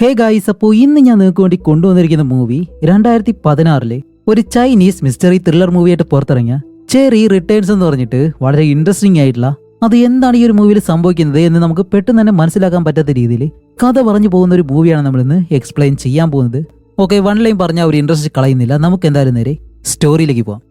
Hey guys, അപ്പോൾ ഇന്ന് ഞാൻ നിങ്ങൾക്ക് വേണ്ടി കൊണ്ടുവന്നിരിക്കുന്ന മൂവി 2016 ഒരു ചൈനീസ് മിസ്റ്ററി ത്രില്ലർ മൂവിയായിട്ട് പുറത്തിറങ്ങിയ ചെറി റിട്ടേൺസ് എന്ന് പറഞ്ഞിട്ട് വളരെ ഇൻട്രസ്റ്റിംഗ് ആയിട്ടുള്ള അത് എന്താണ് ഈ ഒരു മൂവിയിൽ സംഭവിക്കുന്നത് എന്ന് നമുക്ക് പെട്ടെന്ന് തന്നെ മനസ്സിലാക്കാൻ പറ്റാത്ത രീതിയിൽ കഥ പറഞ്ഞു പോകുന്ന ഒരു മൂവിയാണ് നമ്മൾ ഇന്ന് എക്സ്പ്ലെയിൻ ചെയ്യാൻ പോകുന്നത്. ഓക്കെ, വൺ ലൈൻ പറഞ്ഞാൽ ഒരു ഇൻട്രസ്റ്റ് കളയുന്നില്ല, നമുക്ക് എന്തായാലും നേരെ സ്റ്റോറിയിലേക്ക് പോവാം.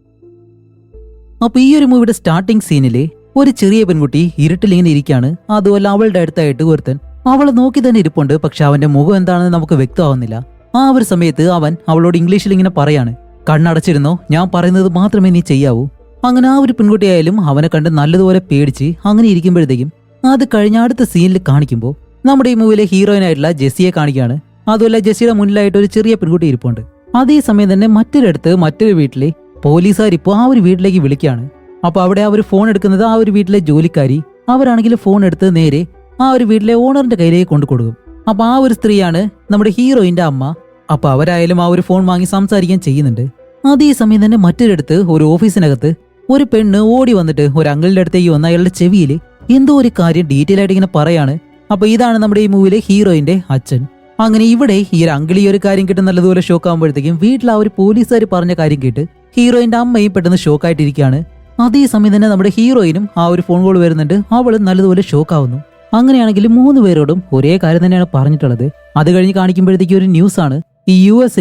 അപ്പോൾ ഈ ഒരു മൂവിയുടെ സ്റ്റാർട്ടിംഗ് സീനിൽ ഒരു ചെറിയ പെൺകുട്ടി ഇരുട്ടിലിങ്ങനെ ഇരിക്കുകയാണ്. അതുപോലെ അവളുടെ അടുത്തായിട്ട് ഒരുത്തൻ അവളെ നോക്കി തന്നെ ഇരിപ്പുണ്ട്. പക്ഷെ അവന്റെ മുഖം എന്താണെന്ന് നമുക്ക് വ്യക്തമാവുന്നില്ല. ആ ഒരു സമയത്ത് അവൻ അവളോട് ഇംഗ്ലീഷിൽ ഇങ്ങനെ പറയാണ്, കണ്ണടച്ചിരുന്നോ, ഞാൻ പറയുന്നത് മാത്രമേ നീ ചെയ്യാവൂ. അങ്ങനെ ആ ഒരു പെൺകുട്ടിയായാലും അവനെ കണ്ട് നല്ലതുപോലെ പേടിച്ച് അങ്ങനെ ഇരിക്കുമ്പോഴത്തേക്കും അത് കഴിഞ്ഞ അടുത്ത സീനിൽ കാണിക്കുമ്പോൾ നമ്മുടെ ഈ മൂവിയിലെ ഹീറോയിനായിട്ടുള്ള ജെസ്സിയെ കാണിക്കുകയാണ്. അതുപോലെ ജെസ്സിയുടെ മുന്നിലായിട്ട് ഒരു ചെറിയ പെൺകുട്ടി ഇരിപ്പുണ്ട്. അതേസമയം തന്നെ മറ്റൊരു വീട്ടിലെ പോലീസുകാരിപ്പോൾ ആ ഒരു വീട്ടിലേക്ക് വിളിക്കുകയാണ്. അപ്പൊ അവിടെ അവർ ഫോൺ എടുക്കുന്നത് ആ ഒരു വീട്ടിലെ ജോലിക്കാരി. അവരാണെങ്കിൽ ഫോൺ എടുത്ത് നേരെ ആ ഒരു വീട്ടിലെ ഓണറിന്റെ കയ്യിലേക്ക് കൊണ്ടു കൊടുക്കും. അപ്പൊ ആ ഒരു സ്ത്രീയാണ് നമ്മുടെ ഹീറോയിന്റെ അമ്മ. അപ്പൊ അവരായാലും ആ ഒരു ഫോൺ വാങ്ങി സംസാരിക്കാൻ ചെയ്യുന്നുണ്ട്. അതേസമയം തന്നെ മറ്റൊരിടത്ത് ഒരു ഓഫീസിനകത്ത് ഒരു പെണ്ണ് ഓടി വന്നിട്ട് ഒരു അങ്കിളിന്റെ അടുത്തേക്ക് വന്ന അയാളുടെ ചെവിയിൽ എന്തോ ഒരു കാര്യം ഡീറ്റെയിൽ ആയിട്ട് ഇങ്ങനെ പറയാണ്. അപ്പൊ ഇതാണ് നമ്മുടെ ഈ മൂവിയിലെ ഹീറോയിന്റെ അച്ഛൻ. അങ്ങനെ ഇവിടെ ഈ ഒരു അങ്കിൾ ഈ ഒരു കാര്യം കേട്ട് നല്ലതുപോലെ ഷോക്ക് ആകുമ്പോഴത്തേക്കും വീട്ടിൽ ആ ഒരു പോലീസുകാർ പറഞ്ഞ കാര്യം കേട്ട് ഹീറോയിന്റെ അമ്മയും പെട്ടെന്ന് ഷോക്കായിട്ടിരിക്കുകയാണ്. അതേസമയം തന്നെ നമ്മുടെ ഹീറോയിനും ആ ഒരു ഫോൺ കോൾ വരുന്നുണ്ട്. അവള് നല്ലതുപോലെ ഷോക്കാവുന്നു. അങ്ങനെയാണെങ്കിൽ 3 പേരോടും ഒരേ കാര്യം തന്നെയാണ് പറഞ്ഞിട്ടുള്ളത്. അത് കഴിഞ്ഞ് കാണിക്കുമ്പോഴത്തേക്ക് ഒരു ന്യൂസ് ആണ്. ഈ US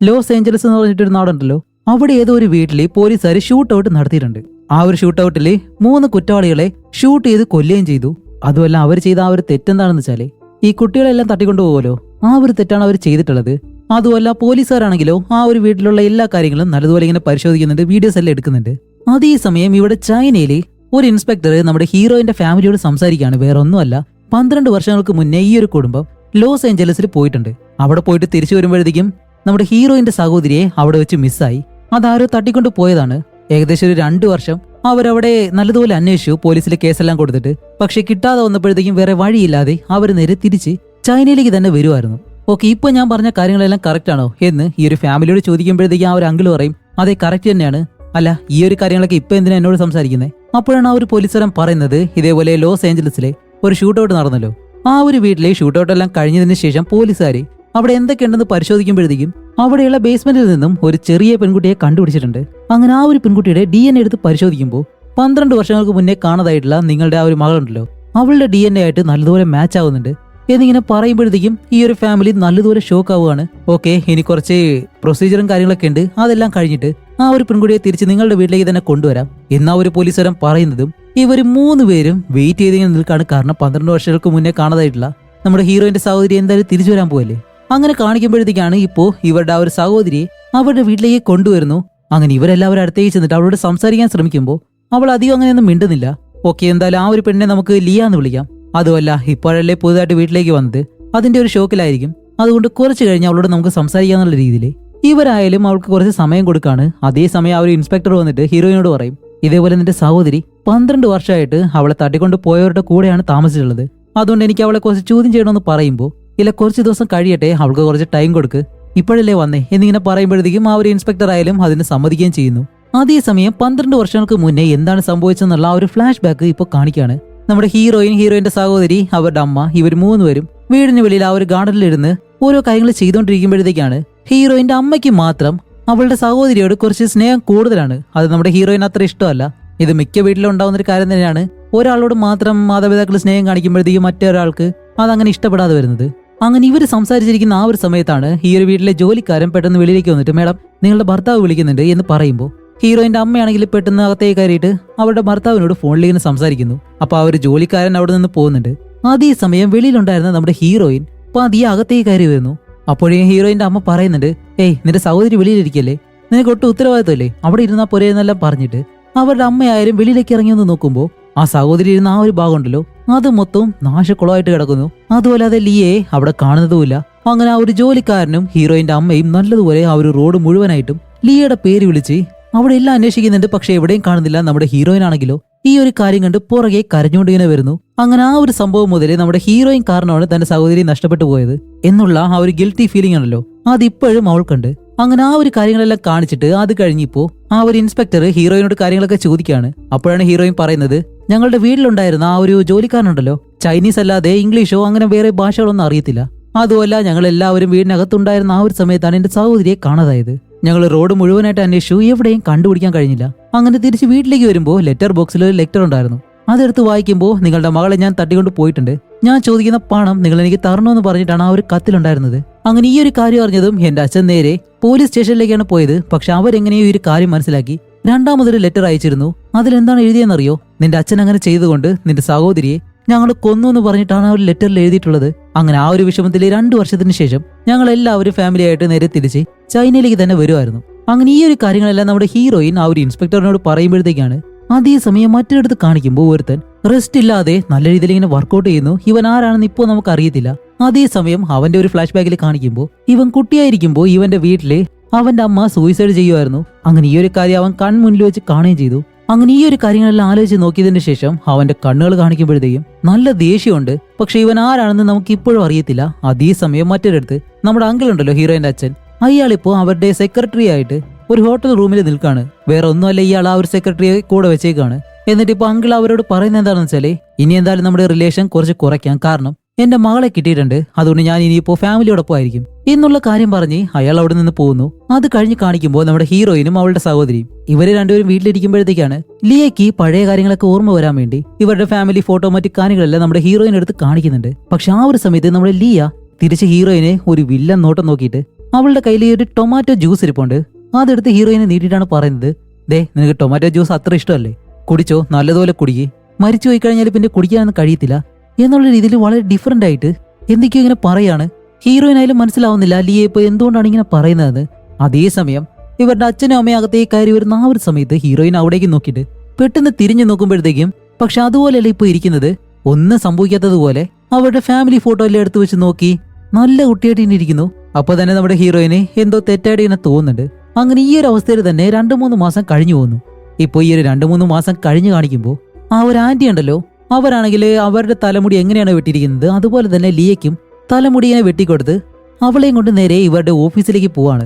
ലോസ് ഏഞ്ചലസ് എന്ന് പറഞ്ഞിട്ടൊരു നാടുണ്ടല്ലോ, അവിടെ ഏതോ ഒരു വീട്ടില് പോലീസുകാർ ഷൂട്ട് ഔട്ട് നടത്തിയിട്ടുണ്ട്. ആ ഒരു ഷൂട്ട് ഔട്ടില് 3 കുറ്റവാളികളെ ഷൂട്ട് ചെയ്ത് കൊല്ലുകയും ചെയ്തു. അതുമല്ല അവർ ചെയ്ത ആ ഒരു തെറ്റെന്താണെന്ന് വെച്ചാല് ഈ കുട്ടികളെല്ലാം തട്ടിക്കൊണ്ടുപോകുമല്ലോ, ആ ഒരു തെറ്റാണ് അവർ ചെയ്തിട്ടുള്ളത്. അതുമല്ല പോലീസുകാരാണെങ്കിലോ ആ ഒരു വീട്ടിലുള്ള എല്ലാ കാര്യങ്ങളും നല്ലതുപോലെ ഇങ്ങനെ പരിശോധിക്കുന്നുണ്ട്, വീഡിയോസ് എല്ലാം എടുക്കുന്നുണ്ട്. അതേസമയം ഇവിടെ ചൈനയില് ഒരു ഇൻസ്പെക്ടർ നമ്മുടെ ഹീറോയിന്റെ ഫാമിലിയോട് സംസാരിക്കുകയാണ്. വേറെ ഒന്നുമല്ല, 12 വർഷങ്ങൾക്ക് മുന്നേ ഈ ഒരു കുടുംബം ലോസ് ഏഞ്ചലസിൽ പോയിട്ടുണ്ട്. അവിടെ പോയിട്ട് തിരിച്ചു വരുമ്പോഴത്തേക്കും നമ്മുടെ ഹീറോയിന്റെ സഹോദരിയെ അവിടെ വെച്ച് മിസ്സായി. അതാരോ തട്ടിക്കൊണ്ട് പോയതാണ്. ഏകദേശം ഒരു 2 വർഷം അവരവിടെ നല്ലതുപോലെ അന്വേഷിച്ചു, പോലീസിലെ കേസെല്ലാം കൊടുത്തിട്ട്. പക്ഷെ കിട്ടാതെ വന്നപ്പോഴത്തേക്കും വേറെ വഴിയില്ലാതെ അവർ നേരെ തിരിച്ച് ചൈനയിലേക്ക് തന്നെ വരുമായിരുന്നു. ഓക്കെ, ഇപ്പൊ ഞാൻ പറഞ്ഞ കാര്യങ്ങളെല്ലാം കറക്റ്റ് ആണോ എന്ന് ഈ ഒരു ഫാമിലിയോട് ചോദിക്കുമ്പോഴത്തേക്കും ആ ഒരു അങ്കിൾ പറയും, അതെ കറക്റ്റ് തന്നെയാണ്. അല്ല, ഈ ഒരു കാര്യങ്ങളൊക്കെ ഇപ്പൊ എന്തിനാ എന്നോട് സംസാരിക്കുന്നത്? അപ്പോഴാണ് ആ ഒരു പോലീസുകാരൻ പറയുന്നത്, ഇതേപോലെ ലോസ് ഏഞ്ചലസിലെ ഒരു ഷൂട്ട് ഔട്ട് നടന്നല്ലോ, ആ ഒരു വീട്ടിലെ ഷൂട്ട് ഔട്ട് എല്ലാം കഴിഞ്ഞതിന് ശേഷം പോലീസുകാർ അവിടെ എന്തൊക്കെയുണ്ടെന്ന് പരിശോധിക്കുമ്പോഴത്തേക്കും അവിടെയുള്ള ബേസ്മെന്റിൽ നിന്നും ഒരു ചെറിയ പെൺകുട്ടിയെ കണ്ടുപിടിച്ചിട്ടുണ്ട്. അങ്ങനെ ആ ഒരു പെൺകുട്ടിയുടെ DNA എടുത്ത് പരിശോധിക്കുമ്പോൾ 12 വർഷങ്ങൾക്ക് മുന്നേ കാണാതായിട്ടുള്ള നിങ്ങളുടെ ആ ഒരു മകളുണ്ടല്ലോ, അവളുടെ DNA ആയിട്ട് നല്ലതുപോലെ മാച്ച് ആവുന്നുണ്ട് എന്നിങ്ങനെ പറയുമ്പോഴത്തേക്കും ഈ ഒരു ഫാമിലി നല്ലതുപോലെ ഷോക്ക് ആവുകയാണ്. ഓക്കെ, ഇനി കുറച്ച് പ്രൊസീജിയറും കാര്യങ്ങളൊക്കെ ഉണ്ട്, അതെല്ലാം കഴിഞ്ഞിട്ട് ആ ഒരു പെൺകുട്ടിയെ തിരിച്ച് നിങ്ങളുടെ വീട്ടിലേക്ക് തന്നെ കൊണ്ടുവരാം എന്നാ ഒരു പോലീസുകാരൻ പറയുന്നതും ഇവർ 3 പേരും വെയിറ്റ് ചെയ്തിങ്ങനെ നിൽക്കാണ്. കാരണം 12 വർഷങ്ങൾക്ക് മുന്നേ കാണാതായിട്ടുള്ള നമ്മുടെ ഹീറോയിന്റെ സഹോദരി എന്തായാലും തിരിച്ചു വരാൻ പോയല്ലേ. അങ്ങനെ കാണിക്കുമ്പോഴത്തേക്കാണ് ഇപ്പോ ഇവരുടെ ആ ഒരു സഹോദരിയെ അവരുടെ വീട്ടിലേക്ക് കൊണ്ടുവരുന്നു. അങ്ങനെ ഇവരെല്ലാവരും അടുത്തേക്ക് ചെന്നിട്ട് അവളോട് സംസാരിക്കാൻ ശ്രമിക്കുമ്പോൾ അവൾ അധികം അങ്ങനെയൊന്നും മിണ്ടുന്നില്ല. ഓക്കെ, എന്തായാലും ആ ഒരു പെണ്ണിനെ നമുക്ക് ലിയ എന്ന് വിളിക്കാം. അതുമല്ല, ഇപ്പോഴല്ലേ പുതുതായിട്ട് വീട്ടിലേക്ക് വന്നത്, അതിന്റെ ഒരു ഷോക്കിലായിരിക്കും. അതുകൊണ്ട് കുറച്ച് കഴിഞ്ഞ് അവളോട് നമുക്ക് സംസാരിക്കാന്നുള്ള രീതിയിൽ ഇവരായാലും അവൾക്ക് കുറച്ച് സമയം കൊടുക്കാണ്. അതേസമയം ആ ഒരു ഇൻസ്പെക്ടർ വന്നിട്ട് ഹീറോയിനോട് പറയും, ഇതേപോലെ നിന്റെ സഹോദരി 12 വർഷമായിട്ട് അവളെ തട്ടിക്കൊണ്ട് പോയവരുടെ കൂടെയാണ് താമസിച്ചിട്ടുള്ളത്. അതുകൊണ്ട് എനിക്ക് അവളെ കുറച്ച് ചോദ്യം ചെയ്യണമെന്ന് പറയുമ്പോൾ, ഇല്ല കുറച്ച് ദിവസം കഴിയട്ടെ, അവൾക്ക് കുറച്ച് ടൈം കൊടുക്ക്, ഇപ്പോഴല്ലേ വന്നേ എന്നിങ്ങനെ പറയുമ്പോഴത്തേക്കും ആ ഒരു ഇൻസ്പെക്ടർ ആയാലും അതിന് സമ്മതിക്കുകയും ചെയ്യുന്നു. അതേസമയം 12 വർഷങ്ങൾക്ക് മുന്നേ എന്താണ് സംഭവിച്ചെന്നുള്ള ആ ഒരു ഫ്ലാഷ് ബാക്ക് ഇപ്പോൾ കാണിക്കുകയാണ്. നമ്മുടെ ഹീറോയിന്റെ സഹോദരി, അവരുടെ അമ്മ, ഇവർ 3 പേരും വീടിന് വെളിയിൽ ആ ഒരു ഗാർഡനിലിരുന്ന് ഓരോ കാര്യങ്ങൾ ചെയ്തുകൊണ്ടിരിക്കുമ്പോഴത്തേക്കാണ് ഹീറോയിന്റെ അമ്മയ്ക്ക് മാത്രം അവളുടെ സഹോദരിയോട് കുറച്ച് സ്നേഹം കൂടുതലാണ്. അത് നമ്മുടെ ഹീറോയിന് അത്ര ഇഷ്ടമല്ല. ഇത് മിക്ക വീട്ടിലും ഉണ്ടാവുന്ന ഒരു കാര്യം തന്നെയാണ്. ഒരാളോട് മാത്രം മാതാപിതാക്കൾ സ്നേഹം കാണിക്കുമ്പോഴത്തേക്കും മറ്റൊരാൾക്ക് അതങ്ങനെ ഇഷ്ടപ്പെടാതെ വരുന്നത്. അങ്ങനെ ഇവർ സംസാരിച്ചിരിക്കുന്ന ആ ഒരു സമയത്താണ് ഈ ഒരു വീട്ടിലെ ജോലിക്കാരൻ പെട്ടെന്ന് വെളിയിലേക്ക് വന്നിട്ട്, മേഡം നിങ്ങളുടെ ഭർത്താവ് വിളിക്കുന്നുണ്ട് എന്ന് പറയുമ്പോൾ ഹീറോയിന്റെ അമ്മയാണെങ്കിൽ പെട്ടെന്ന് അകത്തേക്ക് കയറിയിട്ട് അവരുടെ ഭർത്താവിനോട് ഫോണിലേക്ക് സംസാരിക്കുന്നു. അപ്പൊ ആ ഒരു ജോലിക്കാരൻ അവിടെ നിന്ന് പോകുന്നുണ്ട്. അതേസമയം വെളിയിലുണ്ടായിരുന്ന നമ്മുടെ ഹീറോയിൻ പതിയെ അകത്തേക്ക് കയറി വരുന്നു. അപ്പോഴേ ഹീറോയിന്റെ അമ്മ പറയുന്നുണ്ട്, ഏയ് നിന്റെ സഹോദരി വെളിയിലിരിക്കല്ലേ, നിനക്ക് ഒട്ടും ഉത്തരവാദിത്തമല്ലേ, അവിടെ ഇരുന്നാ പോരെന്നെല്ലാം പറഞ്ഞിട്ട് അവരുടെ അമ്മയായാലും വെളിയിലേക്ക് ഇറങ്ങി ഒന്ന് നോക്കുമ്പോൾ ആ സഹോദരി ഇരുന്ന ആ ഒരു ഭാഗം ഉണ്ടല്ലോ, അത് മൊത്തം നാശക്കുളമായിട്ട് കിടക്കുന്നു. അതുപോലെ ലിയയെ അവിടെ കാണുന്നതുമില്ല. അങ്ങനെ ആ ഒരു ജോലിക്കാരനും ഹീറോയിന്റെ അമ്മയും നല്ലതുപോലെ ആ ഒരു റോഡ് മുഴുവനായിട്ടും ലിയയുടെ പേര് വിളിച്ച് അവിടെ എല്ലാം അന്വേഷിക്കുന്നുണ്ട്. പക്ഷെ എവിടെയും കാണുന്നില്ല. നമ്മുടെ ഹീറോയിൻ ആണെങ്കിലോ ഈ ഒരു കാര്യം കണ്ട് പുറകെ കരഞ്ഞുകൊണ്ടിങ്ങനെ വരുന്നു. അങ്ങനെ ആ ഒരു സംഭവം മുതൽ നമ്മുടെ ഹീറോയിൻ കാരണമാണ് തന്റെ സഹോദരി നഷ്ടപ്പെട്ടു പോയത് എന്നുള്ള ആ ഒരു ഗിൽറ്റി ഫീലിംഗ് ആണല്ലോ, അതിപ്പോഴും അവൾക്കുണ്ട്. അങ്ങനെ ആ ഒരു കാര്യങ്ങളെല്ലാം കാണിച്ചിട്ട് അത് കഴിഞ്ഞിപ്പോ ആ ഒരു ഇൻസ്പെക്ടർ ഹീറോയിനോട് കാര്യങ്ങളൊക്കെ ചോദിക്കുകയാണ്. അപ്പോഴാണ് ഹീറോയിൻ പറയുന്നത്, ഞങ്ങളുടെ വീട്ടിലുണ്ടായിരുന്ന ആ ഒരു ജോലിക്കാരനുണ്ടല്ലോ, ചൈനീസ് അല്ലാതെ ഇംഗ്ലീഷോ അങ്ങനെ വേറെ ഭാഷകളൊന്നും അറിയത്തില്ല. അതുമല്ല ഞങ്ങൾ എല്ലാവരും വീടിനകത്തുണ്ടായിരുന്ന ആ ഒരു സമയത്താണ് എന്റെ സഹോദരിയെ കാണാതായത്. ഞങ്ങൾ റോഡ് മുഴുവനായിട്ട് അന്വേഷിച്ചു, എവിടെയും കണ്ടുപിടിക്കാൻ കഴിഞ്ഞില്ല. അങ്ങനെ തിരിച്ച് വീട്ടിലേക്ക് വരുമ്പോൾ ലെറ്റർ ബോക്സിൽ ഒരു ലെറ്റർ ഉണ്ടായിരുന്നു. അതെടുത്ത് വായിക്കുമ്പോൾ നിങ്ങളുടെ മകളെ ഞാൻ തട്ടിക്കൊണ്ട് പോയിട്ടുണ്ട്, ഞാൻ ചോദിക്കുന്ന പണം നിങ്ങൾ എനിക്ക് തരണമെന്ന് പറഞ്ഞിട്ടാണ് ആ ഒരു കത്തിലുണ്ടായിരുന്നത്. അങ്ങനെ ഈ ഒരു കാര്യം അറിഞ്ഞതും എന്റെ അച്ഛൻ നേരെ പോലീസ് സ്റ്റേഷനിലേക്കാണ് പോയത്. പക്ഷെ അവരെങ്ങനെയോ ഈ ഒരു കാര്യം മനസ്സിലാക്കി രണ്ടാമതൊരു ലെറ്റർ അയച്ചിരുന്നു. അതിലെന്താണ് എഴുതിയെന്നറിയോ? നിന്റെ അച്ഛൻ അങ്ങനെ ചെയ്തുകൊണ്ട് നിന്റെ സഹോദരിയെ ഞങ്ങൾ കൊന്നു എന്ന് പറഞ്ഞിട്ടാണ് ആ ഒരു ലെറ്ററിൽ എഴുതിയിട്ടുള്ളത്. അങ്ങനെ ആ ഒരു വിഷമത്തിൽ 2 വർഷത്തിന് ശേഷം ഞങ്ങൾ എല്ലാവരും ഫാമിലി ആയിട്ട് നേരെ തിരിച്ച് ചൈനയിലേക്ക് തന്നെ വരുമായിരുന്നു. അങ്ങനെ ഈ ഒരു കാര്യങ്ങളെല്ലാം നമ്മുടെ ഹീറോയിൻ ആ ഒരു ഇൻസ്പെക്ടറിനോട് പറയുമ്പോഴത്തേക്കാണ് അതേസമയം മറ്റൊരിടത്ത് കാണിക്കുമ്പോൾ ഒരുത്തൻ റെസ്റ്റ് ഇല്ലാതെ നല്ല രീതിയിൽ ഇങ്ങനെ വർക്കൗട്ട് ചെയ്യുന്നു. ഇവൻ ആരാണെന്ന് ഇപ്പോൾ നമുക്ക് അറിയത്തില്ല. അതേസമയം അവന്റെ ഒരു ഫ്ലാഷ് ബാക്കിൽ കാണിക്കുമ്പോൾ ഇവൻ കുട്ടിയായിരിക്കുമ്പോൾ ഇവന്റെ വീട്ടില് അവന്റെ അമ്മ സൂയിസൈഡ് ചെയ്യുമായിരുന്നു. അങ്ങനെ ഈ ഒരു കാര്യം അവൻ കൺമുന്നിൽ വെച്ച് കാണുകയും ചെയ്തു. അങ്ങനെ ഈ ഒരു കാര്യങ്ങളെല്ലാം ആലോചിച്ച് നോക്കിയതിന് ശേഷം അവന്റെ കണ്ണുകൾ കാണിക്കുമ്പോഴത്തേക്കും നല്ല ദേഷ്യമുണ്ട്. പക്ഷെ ഇവൻ ആരാണെന്ന് നമുക്ക് ഇപ്പോഴും അറിയത്തില്ല. അതേസമയം മറ്റൊരിടത്ത് നമ്മുടെ അങ്കിൾ ഉണ്ടല്ലോ, ഹീറോയിന്റെ അച്ഛൻ, അയാളിപ്പോ അവരുടെ സെക്രട്ടറി ആയിട്ട് ഒരു ഹോട്ടൽ റൂമിൽ നിൽക്കാണ്. വേറെ ഒന്നുമല്ല, ഇയാൾ ആ ഒരു സെക്രട്ടറിയെ കൂടെ വെച്ചേക്കാണ്. എന്നിട്ട് ഇപ്പൊ അങ്കിൾ അവരോട് പറയുന്നത് എന്താണെന്ന് വെച്ചാല്, ഇനി എന്തായാലും നമ്മുടെ റിലേഷൻ കുറച്ച് കുറയ്ക്കാം, കാരണം എന്റെ മകളെ കിട്ടിയിട്ടുണ്ട്, അതുകൊണ്ട് ഞാൻ ഇനിയിപ്പോ ഫാമിലിയോടൊപ്പം ആയിരിക്കും എന്നുള്ള കാര്യം പറഞ്ഞ് അയാൾ അവിടെ നിന്ന് പോകുന്നു. അത് കഴിഞ്ഞ് കാണിക്കുമ്പോൾ നമ്മുടെ ഹീറോയിനും അവളുടെ സഹോദരിയും ഇവര് രണ്ടുപേരും വീട്ടിലിരിക്കുമ്പോഴത്തേക്കാണ് ലിയയ്ക്ക് പഴയ കാര്യങ്ങളൊക്കെ ഓർമ്മ വരാൻ വേണ്ടി ഇവരുടെ ഫാമിലി ഫോട്ടോ മറ്റു കാര്യങ്ങളെല്ലാം നമ്മുടെ ഹീറോയിൻ എടുത്ത് കാണിക്കുന്നുണ്ട്. പക്ഷെ ആ ഒരു സമയത്ത് നമ്മുടെ ലിയ തിരിച്ച് ഹീറോയിനെ ഒരു വില്ലൻ നോട്ടം നോക്കിയിട്ട് അവളുടെ കയ്യിൽ ഒരു ടൊമാറ്റോ ജ്യൂസ് ഇരിപ്പുണ്ട്. അതെടുത്ത് ഹീറോയിനെ നീട്ടിയിട്ടാണ് പറയുന്നത്, ദേ നിനക്ക് ടൊമാറ്റോ ജ്യൂസ് അത്ര ഇഷ്ടമല്ലേ, കുടിച്ചോ, നല്ലതുപോലെ കുടിക്കേ, മരിച്ചു പോയി കഴിഞ്ഞാൽ പിന്നെ കുടിക്കാനൊന്നും കഴിയത്തില്ല എന്നുള്ള രീതിയിൽ വളരെ ഡിഫറെന്റ് ആയിട്ട് എന്തൊക്കെയോ ഇങ്ങനെ പറയാണ്. ഹീറോയിനായാലും മനസ്സിലാവുന്നില്ല ലിയ ഇപ്പൊ എന്തുകൊണ്ടാണ് ഇങ്ങനെ പറയുന്നതെന്ന്. അതേസമയം ഇവരുടെ അച്ഛനും അമ്മയും അകത്തേക്ക് കയറി വരുന്ന ആ ഒരു സമയത്ത് ഹീറോയിൻ അവിടേക്ക് നോക്കിയിട്ട് പെട്ടെന്ന് തിരിഞ്ഞു നോക്കുമ്പോഴത്തേക്കും പക്ഷെ അതുപോലെയല്ല ഇപ്പൊ ഇരിക്കുന്നത്. ഒന്നും സംഭവിക്കാത്തതുപോലെ അവരുടെ ഫാമിലി ഫോട്ടോ എല്ലാം എടുത്തു വെച്ച് നോക്കി നല്ല കുട്ടിയായിട്ട് ഇങ്ങനെ ഇരിക്കുന്നു. അപ്പൊ തന്നെ നമ്മുടെ ഹീറോയിന് എന്തോ തെറ്റായിട്ട് ഇങ്ങനെ തോന്നുന്നുണ്ട്. അങ്ങനെ ഈ ഒരു അവസ്ഥയിൽ തന്നെ 2-3 മാസം കഴിഞ്ഞു പോകുന്നു. ഇപ്പൊ ഈ ഒരു 2-3 മാസം കഴിഞ്ഞു കാണിക്കുമ്പോൾ ആ ഒരു ആന്റി ഉണ്ടല്ലോ, അവരാണെങ്കിൽ അവരുടെ തലമുടി എങ്ങനെയാണ് വെട്ടിയിരിക്കുന്നത് അതുപോലെ തന്നെ ലിയയ്ക്കും തലമുടി ഇങ്ങനെ വെട്ടിക്കൊടുത്ത് അവളെയും കൊണ്ട് നേരെ ഇവരുടെ ഓഫീസിലേക്ക് പോവാണ്.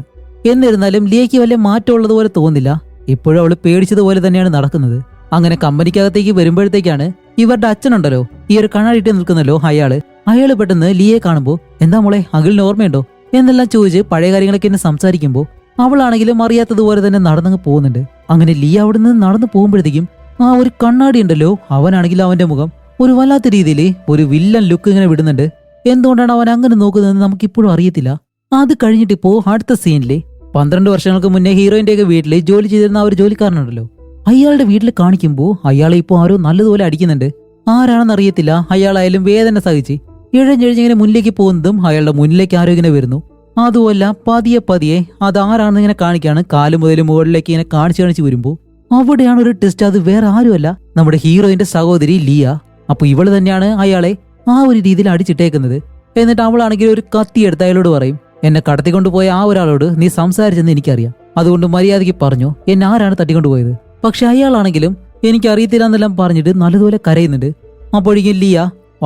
എന്നിരുന്നാലും ലിയയ്ക്ക് വലിയ മാറ്റമുള്ളതുപോലെ തോന്നില്ല. ഇപ്പോഴും അവള് പേടിച്ചതുപോലെ തന്നെയാണ് നടക്കുന്നത്. അങ്ങനെ കമ്പനിക്കകത്തേക്ക് വരുമ്പോഴത്തേക്കാണ് ഇവരുടെ അച്ഛനുണ്ടല്ലോ, ഈ ഒരു കണ്ണാടിയിട്ട് നിൽക്കുന്നല്ലോ അയാള് പെട്ടെന്ന് ലിയയെ കാണുമ്പോൾ എന്താ മോളെ, അങ്കിളിന് ഓർമ്മയുണ്ടോ എന്നെല്ലാം ചോദിച്ച് പഴയ കാര്യങ്ങളൊക്കെ എന്നെ സംസാരിക്കുമ്പോൾ അവളാണെങ്കിലും അറിയാത്തതുപോലെ തന്നെ നടന്നങ്ങ് പോകുന്നുണ്ട്. അങ്ങനെ ലിയ അവിടെ നിന്ന് നടന്നു പോകുമ്പോഴത്തേക്കും ആ ഒരു കണ്ണാടി ഉണ്ടല്ലോ, അവനാണെങ്കിലും അവന്റെ മുഖം ഒരു വല്ലാത്ത രീതിയിൽ ഒരു വില്ലൻ ലുക്ക് ഇങ്ങനെ വിടുന്നുണ്ട്. എന്തുകൊണ്ടാണ് അവൻ അങ്ങനെ നോക്കുന്നതെന്ന് നമുക്കിപ്പോഴും അറിയത്തില്ല. അത് കഴിഞ്ഞിട്ടിപ്പോ അടുത്ത സീനില് 12 വർഷങ്ങൾക്ക് മുന്നേ ഹീറോയിന്റെയൊക്കെ വീട്ടിൽ ജോലി ചെയ്തിരുന്ന ആ ഒരു ജോലിക്കാരനുണ്ടല്ലോ, അയാളുടെ വീട്ടിൽ കാണിക്കുമ്പോൾ അയാളെ ഇപ്പോൾ ആരോ നല്ലതുപോലെ അടിക്കുന്നുണ്ട്. ആരാണെന്ന് അറിയത്തില്ല. അയാളായാലും വേദന സഹിച്ച് ഇഴഞ്ഞിങ്ങനെ മുന്നിലേക്ക് പോകുന്നതും അയാളുടെ മുന്നിലേക്ക് ആരോ ഇങ്ങനെ വരുന്നു. അതുമല്ല പതിയെ അതാരാണെന്ന് ഇങ്ങനെ കാണിക്കാണ്. കാല് മുതൽ മുകളിലേക്ക് ഇങ്ങനെ കാണിച്ചു വരുമ്പോൾ അവിടെയാണ് ഒരു ടെസ്റ്റ്. അത് വേറെ ആരുമല്ല, നമ്മുടെ ഹീറോയിന്റെ സഹോദരി ലിയ. അപ്പൊ ഇവള് തന്നെയാണ് അയാളെ ആ ഒരു രീതിയിൽ അടിച്ചിട്ടേക്കുന്നത്. എന്നിട്ട് അവളാണെങ്കിൽ ഒരു കത്തി എടുത്ത് അയാളോട് പറയും, എന്നെ കടത്തിക്കൊണ്ടുപോയ ആ ഒരാളോട് നീ സംസാരിച്ചെന്ന് എനിക്കറിയാം, അതുകൊണ്ട് മര്യാദയ്ക്ക് പറഞ്ഞു എന്നെ ആരാണ് തട്ടിക്കൊണ്ടുപോയത്. പക്ഷെ അയാളാണെങ്കിലും എനിക്കറിയത്തില്ല എന്നെല്ലാം പറഞ്ഞിട്ട് നല്ലതുപോലെ കരയുന്നുണ്ട്. അപ്പോഴേക്കും ലിയ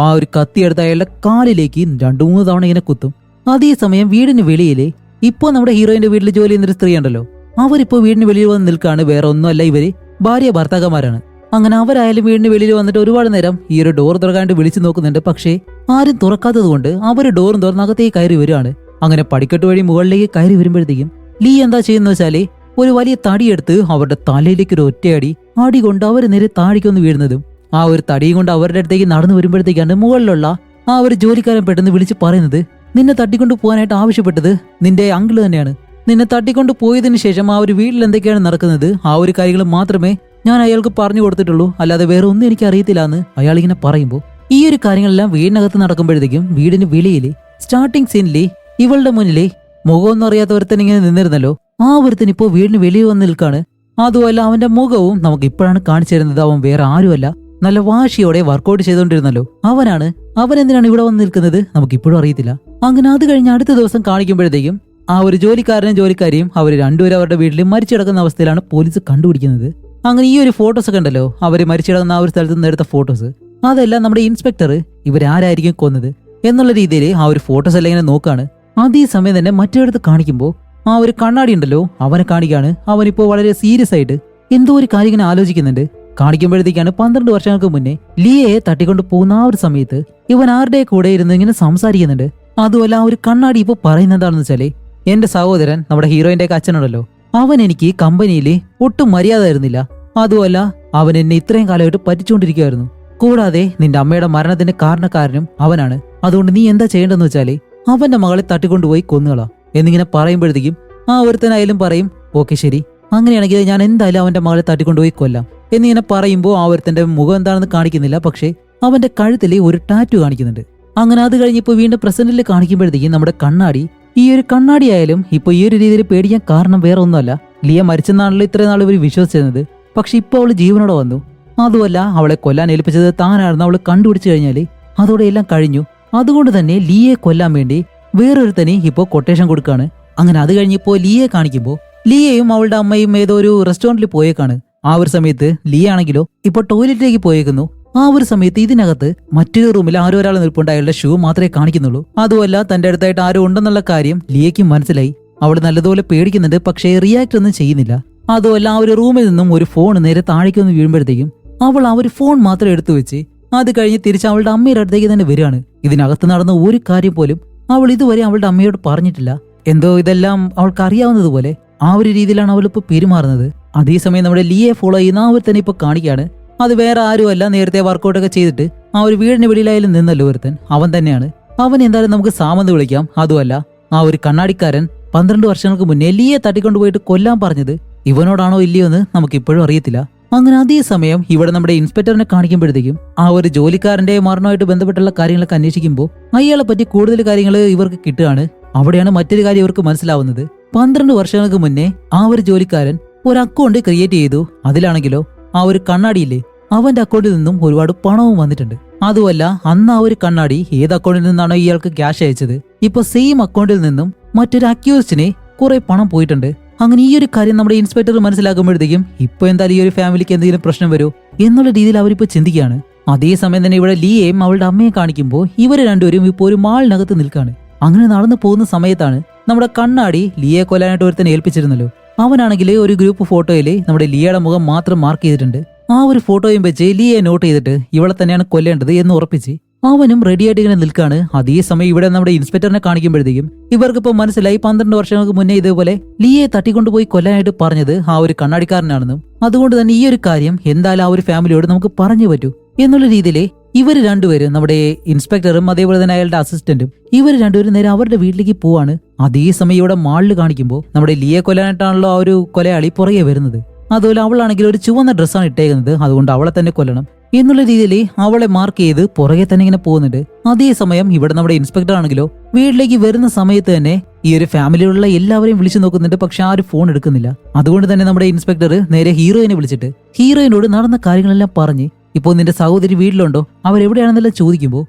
ആ ഒരു കത്തി എടുത്ത് അയാളുടെ കാലിലേക്ക് 2-3 തവണ ഇങ്ങനെ കുത്തും. അതേസമയം വീടിന് വെളിയിലെ ഇപ്പൊ നമ്മുടെ ഹീറോയിന്റെ വീട്ടിൽ ജോലി ചെയ്യുന്നൊരു സ്ത്രീ ഉണ്ടല്ലോ, അവരിപ്പോ വീടിന് വെളിയിൽ വന്ന് നിൽക്കാണ്. വേറെ ഒന്നുമല്ല, ഇവര് ഭാര്യ ഭർത്താക്കന്മാരാണ്. അങ്ങനെ അവരായാലും വീടിന് വെളിയിൽ വന്നിട്ട് ഒരുപാട് നേരം ഈ ഒരു ഡോർ തുറക്കാണ്ട് വിളിച്ചു നോക്കുന്നുണ്ട്. പക്ഷേ ആരും തുറക്കാത്തത് കൊണ്ട് അവര് ഡോറും തുറന്നകത്തേക്ക് കയറി വരികയാണ്. അങ്ങനെ പടിക്കെട്ട് വഴി മുകളിലേക്ക് കയറി വരുമ്പോഴത്തേക്കും ലീ എന്താ ചെയ്യുന്ന വെച്ചാല് ഒരു വലിയ തടിയെടുത്ത് അവരുടെ തലയിലേക്ക് ഒരു ഒറ്റയടി അടി കൊണ്ട് അവർ നേരെ താഴേക്കൊന്ന് വീഴുന്നതും ആ ഒരു തടിയും കൊണ്ട് അവരുടെ അടുത്തേക്ക് നടന്നു വരുമ്പോഴത്തേക്കാണ് മുകളിലുള്ള ആ ഒരു ജോലിക്കാരൻ പെട്ടെന്ന് വിളിച്ച് പറയുന്നത്, നിന്നെ തട്ടിക്കൊണ്ട് പോകാനായിട്ട് ആവശ്യപ്പെട്ടത് നിന്റെ അങ്കിള് തന്നെയാണ്. നിന്നെ തട്ടിക്കൊണ്ട് പോയതിനു ശേഷം ആ ഒരു വീട്ടിൽ എന്തൊക്കെയാണ് നടക്കുന്നത് ആ ഒരു കാര്യങ്ങൾ മാത്രമേ ഞാൻ അയാൾക്ക് പറഞ്ഞു കൊടുത്തിട്ടുള്ളൂ, അല്ലാതെ വേറെ ഒന്നും എനിക്ക് അറിയത്തില്ല എന്ന് അയാളിങ്ങനെ പറയുമ്പോൾ ഈ ഒരു കാര്യങ്ങളെല്ലാം വീടിനകത്ത് നടക്കുമ്പോഴത്തേക്കും വീടിന് വെളിയില് സ്റ്റാർട്ടിംഗ് സീനില് ഇവളുടെ മുന്നില് മുഖമൊന്നും അറിയാത്ത ഒരുത്തൻ ഇങ്ങനെ നിന്നിരുന്നല്ലോ, ആ ഒരുത്തൻ ഇപ്പോൾ വീടിന് വെളിയിൽ വന്ന് നിൽക്കാണ്. അതുമല്ല അവന്റെ മുഖവും നമുക്ക് ഇപ്പോഴാണ് കാണിച്ചു തരുന്നത്. അവൻ വേറെ ആരുമല്ല, നല്ല വാശിയോടെ വർക്കൗട്ട് ചെയ്തുകൊണ്ടിരുന്നല്ലോ അവനാണ്. അവൻ എന്തിനാണ് ഇവിടെ വന്ന് നിൽക്കുന്നത് നമുക്കിപ്പോഴും അറിയത്തില്ല. അങ്ങനെ അത് കഴിഞ്ഞ് അടുത്ത ദിവസം കാണിക്കുമ്പോഴത്തേക്കും ആ ഒരു ജോലിക്കാരനും ജോലിക്കാരിയും അവർ രണ്ടുപേരും അവരുടെ വീട്ടിൽ മരിച്ചു കിടക്കുന്ന അവസ്ഥയിലാണ് പോലീസ് കണ്ടുപിടിക്കുന്നത്. അങ്ങനെ ഈ ഒരു ഫോട്ടോസ് ഒക്കെ ഉണ്ടല്ലോ, അവര് മരിച്ചു കിടക്കുന്ന ആ ഒരു സ്ഥലത്ത് നിന്ന് എടുത്ത ഫോട്ടോസ്, അതെല്ലാം നമ്മുടെ ഇൻസ്പെക്ടർ ഇവരാരായിരിക്കും കൊന്നത് എന്നുള്ള രീതിയിൽ ആ ഒരു ഫോട്ടോസ് എല്ലാം ഇങ്ങനെ നോക്കാണ്. അതേ സമയം തന്നെ മറ്റൊരിടത്ത് കാണിക്കുമ്പോൾ ആ ഒരു കണ്ണാടി ഉണ്ടല്ലോ അവനെ കാണിക്കാണ്. അവനിപ്പോ വളരെ സീരിയസ് ആയിട്ട് എന്തോ ഒരു കാര്യം ഇങ്ങനെ ആലോചിക്കുന്നുണ്ട്. കാണിക്കുമ്പോഴത്തേക്കാണ് 12 വർഷങ്ങൾക്ക് മുന്നേ ലിയയെ തട്ടിക്കൊണ്ട് പോകുന്ന ആ ഒരു സമയത്ത് ഇവൻ ആരുടെ കൂടെ ഇരുന്ന് ഇങ്ങനെ സംസാരിക്കുന്നുണ്ട്. അതുമല്ല ആ ഒരു കണ്ണാടി ഇപ്പൊ പറയുന്നത് എന്താണെന്ന് വെച്ചാല് എന്റെ സഹോദരൻ നമ്മുടെ ഹീറോയിന്റെ ഒക്കെ അച്ഛനുണ്ടല്ലോ, അവൻ എനിക്ക് കമ്പനിയിൽ ഒട്ടും മര്യാദ ആയിരുന്നില്ല. അതുമല്ല അവൻ എന്നെ ഇത്രയും കാലമായിട്ട് പറ്റിച്ചുകൊണ്ടിരിക്കുകയായിരുന്നു. കൂടാതെ നിന്റെ അമ്മയുടെ മരണത്തിന്റെ കാരണക്കാരനും അവനാണ്. അതുകൊണ്ട് നീ എന്താ ചെയ്യേണ്ടെന്ന് വെച്ചാല് അവന്റെ മകളെ തട്ടിക്കൊണ്ടുപോയി കൊന്നുകളാ എന്നിങ്ങനെ പറയുമ്പോഴത്തേക്കും ആ ഒരുത്തനായാലും പറയും ഓക്കെ ശരി, അങ്ങനെയാണെങ്കിൽ ഞാൻ എന്തായാലും അവന്റെ മകളെ തട്ടിക്കൊണ്ടുപോയി കൊല്ലാം എന്നിങ്ങനെ പറയുമ്പോൾ ആ ഒരുത്തന്റെ മുഖം എന്താണെന്ന് കാണിക്കുന്നില്ല, പക്ഷേ അവന്റെ കഴുത്തിൽ ഒരു ടാറ്റു കാണിക്കുന്നുണ്ട്. അങ്ങനെ അത് കഴിഞ്ഞിപ്പോ വീണ്ടും പ്രസന്റിൽ കാണിക്കുമ്പോഴത്തേക്കും നമ്മുടെ കണ്ണാടി, ഈ ഒരു കണ്ണാടി ആയാലും ഇപ്പൊ ഈ ഒരു രീതിയിൽ പേടിക്കാൻ കാരണം വേറെ ഒന്നുമല്ല, ലിയ മരിച്ചെന്നാണല്ലോ ഇത്രയും നാൾ ഇവർ വിശ്വസിച്ചിരുന്നത്. പക്ഷെ ഇപ്പൊ അവള് ജീവനോടെ വന്നു. അതുമല്ല അവളെ കൊല്ലാൻ ഏൽപ്പിച്ചത് താനായിരുന്നു അവള് കണ്ടുപിടിച്ചു കഴിഞ്ഞാല് അതോടെ എല്ലാം കഴിഞ്ഞു. അതുകൊണ്ട് തന്നെ ലിയയെ കൊല്ലാൻ വേണ്ടി വേറൊരുത്തനെ ഇപ്പോ കൊട്ടേഷൻ കൊടുക്കാണ്. അങ്ങനെ അത് കഴിഞ്ഞിപ്പോ ലിയയെ കാണിക്കുമ്പോ ലിയയും അവളുടെ അമ്മയും ഏതോ ഒരു റെസ്റ്റോറന്റിൽ പോയേക്കാണ്. ആ ഒരു സമയത്ത് ലിയ ആണെങ്കിലോ ഇപ്പൊ ടോയ്ലറ്റിലേക്ക് പോയേക്കുന്നു. ആ ഒരു സമയത്ത് ഇതിനകത്ത് മറ്റൊരു റൂമിൽ ആരോ ഒരാൾ നിൽപ്പുണ്ട്, അയാളുടെ ഷൂ മാത്രമേ കാണിക്കുന്നുള്ളൂ. അതുമല്ല തന്റെ അടുത്തായിട്ട് ആരോ ഉണ്ടെന്നുള്ള കാര്യം ലിയയ്ക്ക് മനസ്സിലായി. അവൾ നല്ലതുപോലെ പേടിക്കുന്നുണ്ട്, പക്ഷേ റിയാക്ട് ഒന്നും ചെയ്യുന്നില്ല. അതുമല്ല ആ ഒരു റൂമിൽ നിന്നും ഒരു ഫോൺ നേരെ താഴേക്കൊന്ന് വീഴുമ്പോഴത്തേക്കും അവൾ ആ ഒരു ഫോൺ മാത്രം എടുത്തു വെച്ച് അത് കഴിഞ്ഞ് തിരിച്ച് അവളുടെ അമ്മയുടെ അടുത്തേക്ക് തന്നെ വരികയാണ്. ഇതിനകത്ത് നടന്ന ഒരു കാര്യം പോലും അവൾ ഇതുവരെ അവളുടെ അമ്മയോട് പറഞ്ഞിട്ടില്ല. എന്തോ ഇതെല്ലാം അവൾക്ക് അറിയാവുന്നതുപോലെ ആ ഒരു രീതിയിലാണ് അവളിപ്പോ പെരുമാറുന്നത്. അതേസമയം നമ്മുടെ ലിയെ ഫോളോ ചെയ്യുന്ന അവർ തന്നെ ഇപ്പൊ കാണിക്കുകയാണ്. അത് വേറെ ആരുമല്ല, നേരത്തെ വർക്കൗട്ടൊക്കെ ചെയ്തിട്ട് ആ ഒരു വീടിന് വെളിയിലായാലും നിന്നല്ലോ ഒരുത്തൻ, അവൻ തന്നെയാണ്. അവൻ എന്തായാലും നമുക്ക് സാമെന്ന് വിളിക്കാം. അതുമല്ല ആ ഒരു കണ്ണാടിക്കാരൻ 12 വർഷങ്ങൾക്ക് മുന്നേ ലിയെ തട്ടിക്കൊണ്ടുപോയിട്ട് കൊല്ലാൻ പറഞ്ഞത് ഇവനോടാണോ ഇല്ലയോ എന്ന് നമുക്ക് ഇപ്പോഴും അറിയത്തില്ല. അങ്ങനെ അതേസമയം ഇവിടെ നമ്മുടെ ഇൻസ്പെക്ടറിനെ കാണിക്കുമ്പോഴത്തേക്കും ആ ഒരു ജോലിക്കാരന്റെ മരണമായിട്ട് ബന്ധപ്പെട്ടുള്ള കാര്യങ്ങളൊക്കെ അന്വേഷിക്കുമ്പോൾ അയാളെ പറ്റി കൂടുതൽ കാര്യങ്ങൾ ഇവർക്ക് കിട്ടുകയാണ്. അവിടെയാണ് മറ്റൊരു കാര്യം ഇവർക്ക് മനസ്സിലാവുന്നത്. 12 വർഷങ്ങൾക്ക് മുന്നേ ആ ഒരു ജോലിക്കാരൻ ഒരു അക്കൗണ്ട് ക്രിയേറ്റ് ചെയ്തു. അതിലാണെങ്കിലോ ആ ഒരു കണ്ണാടിയില്ലേ, അവന്റെ അക്കൗണ്ടിൽ നിന്നും ഒരുപാട് പണവും വന്നിട്ടുണ്ട്. അതുമല്ല അന്ന് ആ ഒരു കണ്ണാടി ഏത് അക്കൗണ്ടിൽ നിന്നാണോ ഇയാൾക്ക് ക്യാഷ് അയച്ചത്, ഇപ്പൊ സെയിം അക്കൗണ്ടിൽ നിന്നും മറ്റൊരു അക്യൂസ്റ്റിനെ കുറെ പണം പോയിട്ടുണ്ട്. അങ്ങനെ ഈ ഒരു കാര്യം നമ്മുടെ ഇൻസ്പെക്ടർ മനസ്സിലാക്കുമ്പോഴത്തേക്കും ഇപ്പൊ എന്തായാലും ഈ ഒരു ഫാമിലിക്ക് എന്തെങ്കിലും പ്രശ്നം വരുമോ എന്നുള്ള രീതിയിൽ അവരിപ്പോ ചിന്തിക്കുകയാണ്. അതേസമയം തന്നെ ഇവിടെ ലിയയും അവളുടെ അമ്മയെ കാണിക്കുമ്പോൾ ഇവര് രണ്ടുപേരും ഇപ്പൊ ഒരു മാളിനകത്ത് നിൽക്കാണ്. അങ്ങനെ നടന്നു പോകുന്ന സമയത്താണ് നമ്മുടെ കണ്ണാടി ലിയയെ കൊല്ലാനായിട്ട് ഒരുത്തനെ ഏൽപ്പിച്ചിരുന്നല്ലോ, അവനാണെങ്കിൽ ഒരു ഗ്രൂപ്പ് ഫോട്ടോയില് നമ്മുടെ ലിയയുടെ മുഖം മാത്രം മാർക്ക് ചെയ്തിട്ടുണ്ട്. ആ ഒരു ഫോട്ടോയും വെച്ച് ലിയയെ നോട്ട് ചെയ്തിട്ട് ഇവളെ തന്നെയാണ് കൊല്ലേണ്ടത് എന്ന് ഉറപ്പിച്ച് അവനും റെഡിയായിട്ട് ഇങ്ങനെ നിൽക്കാണ്. അതേസമയം ഇവിടെ നമ്മുടെ ഇൻസ്പെക്ടറിനെ കാണിക്കുമ്പോഴത്തേക്കും ഇവർക്കിപ്പോ മനസ്സിലായി 12 വർഷങ്ങൾക്ക് മുന്നേ ഇതേപോലെ ലിയയെ തട്ടിക്കൊണ്ടുപോയി കൊല്ലാനായിട്ട് പറഞ്ഞത് ആ ഒരു കണ്ണാടിക്കാരനാണെന്നും. അതുകൊണ്ട് തന്നെ ഈ ഒരു കാര്യം എന്തായാലും ആ ഒരു ഫാമിലിയോട് നമുക്ക് പറഞ്ഞു പറ്റൂ എന്നുള്ള രീതിയില് ഇവർ രണ്ടുപേരും, നമ്മുടെ ഇൻസ്പെക്ടറും അതേപോലെ തന്നെ അയാളുടെ അസിസ്റ്റന്റും, ഇവർ രണ്ടുപേരും നേരെ അവരുടെ വീട്ടിലേക്ക് പോവാണ്. അതേസമയം ഇവിടെ മാളിൽ കാണിക്കുമ്പോൾ നമ്മുടെ ലിയെ കൊല്ലാനായിട്ടാണല്ലോ ആ ഒരു കൊലയാളി പുറകെ വരുന്നത്. അതുപോലെ അവളാണെങ്കിൽ ഒരു ചുവന്ന ഡ്രസ്സാണ് ഇട്ടേക്കുന്നത്, അതുകൊണ്ട് അവളെ തന്നെ കൊല്ലണം എന്നുള്ള രീതിയിൽ അവളെ മാർക്ക് ചെയ്ത് പുറകെ തന്നെ ഇങ്ങനെ പോകുന്നുണ്ട്. അതേസമയം ഇവിടെ നമ്മുടെ ഇൻസ്പെക്ടർ ആണെങ്കിലോ വീട്ടിലേക്ക് വരുന്ന സമയത്ത് തന്നെ ഈ ഒരു ഫാമിലിയിലുള്ള എല്ലാവരെയും വിളിച്ചു നോക്കുന്നുണ്ട്, പക്ഷെ ആ ഒരു ഫോൺ എടുക്കുന്നില്ല. അതുകൊണ്ട് തന്നെ നമ്മുടെ ഇൻസ്പെക്ടർ നേരെ ഹീറോയിനെ വിളിച്ചിട്ട് ഹീറോയിനോട് നടന്ന കാര്യങ്ങളെല്ലാം പറഞ്ഞ് ഇപ്പോൾ നിന്റെ സഹോദരി വീട്ടിലുണ്ടോ, അവരെവിടെയാണെന്നെല്ലാം ചോദിക്കുമ്പോൾ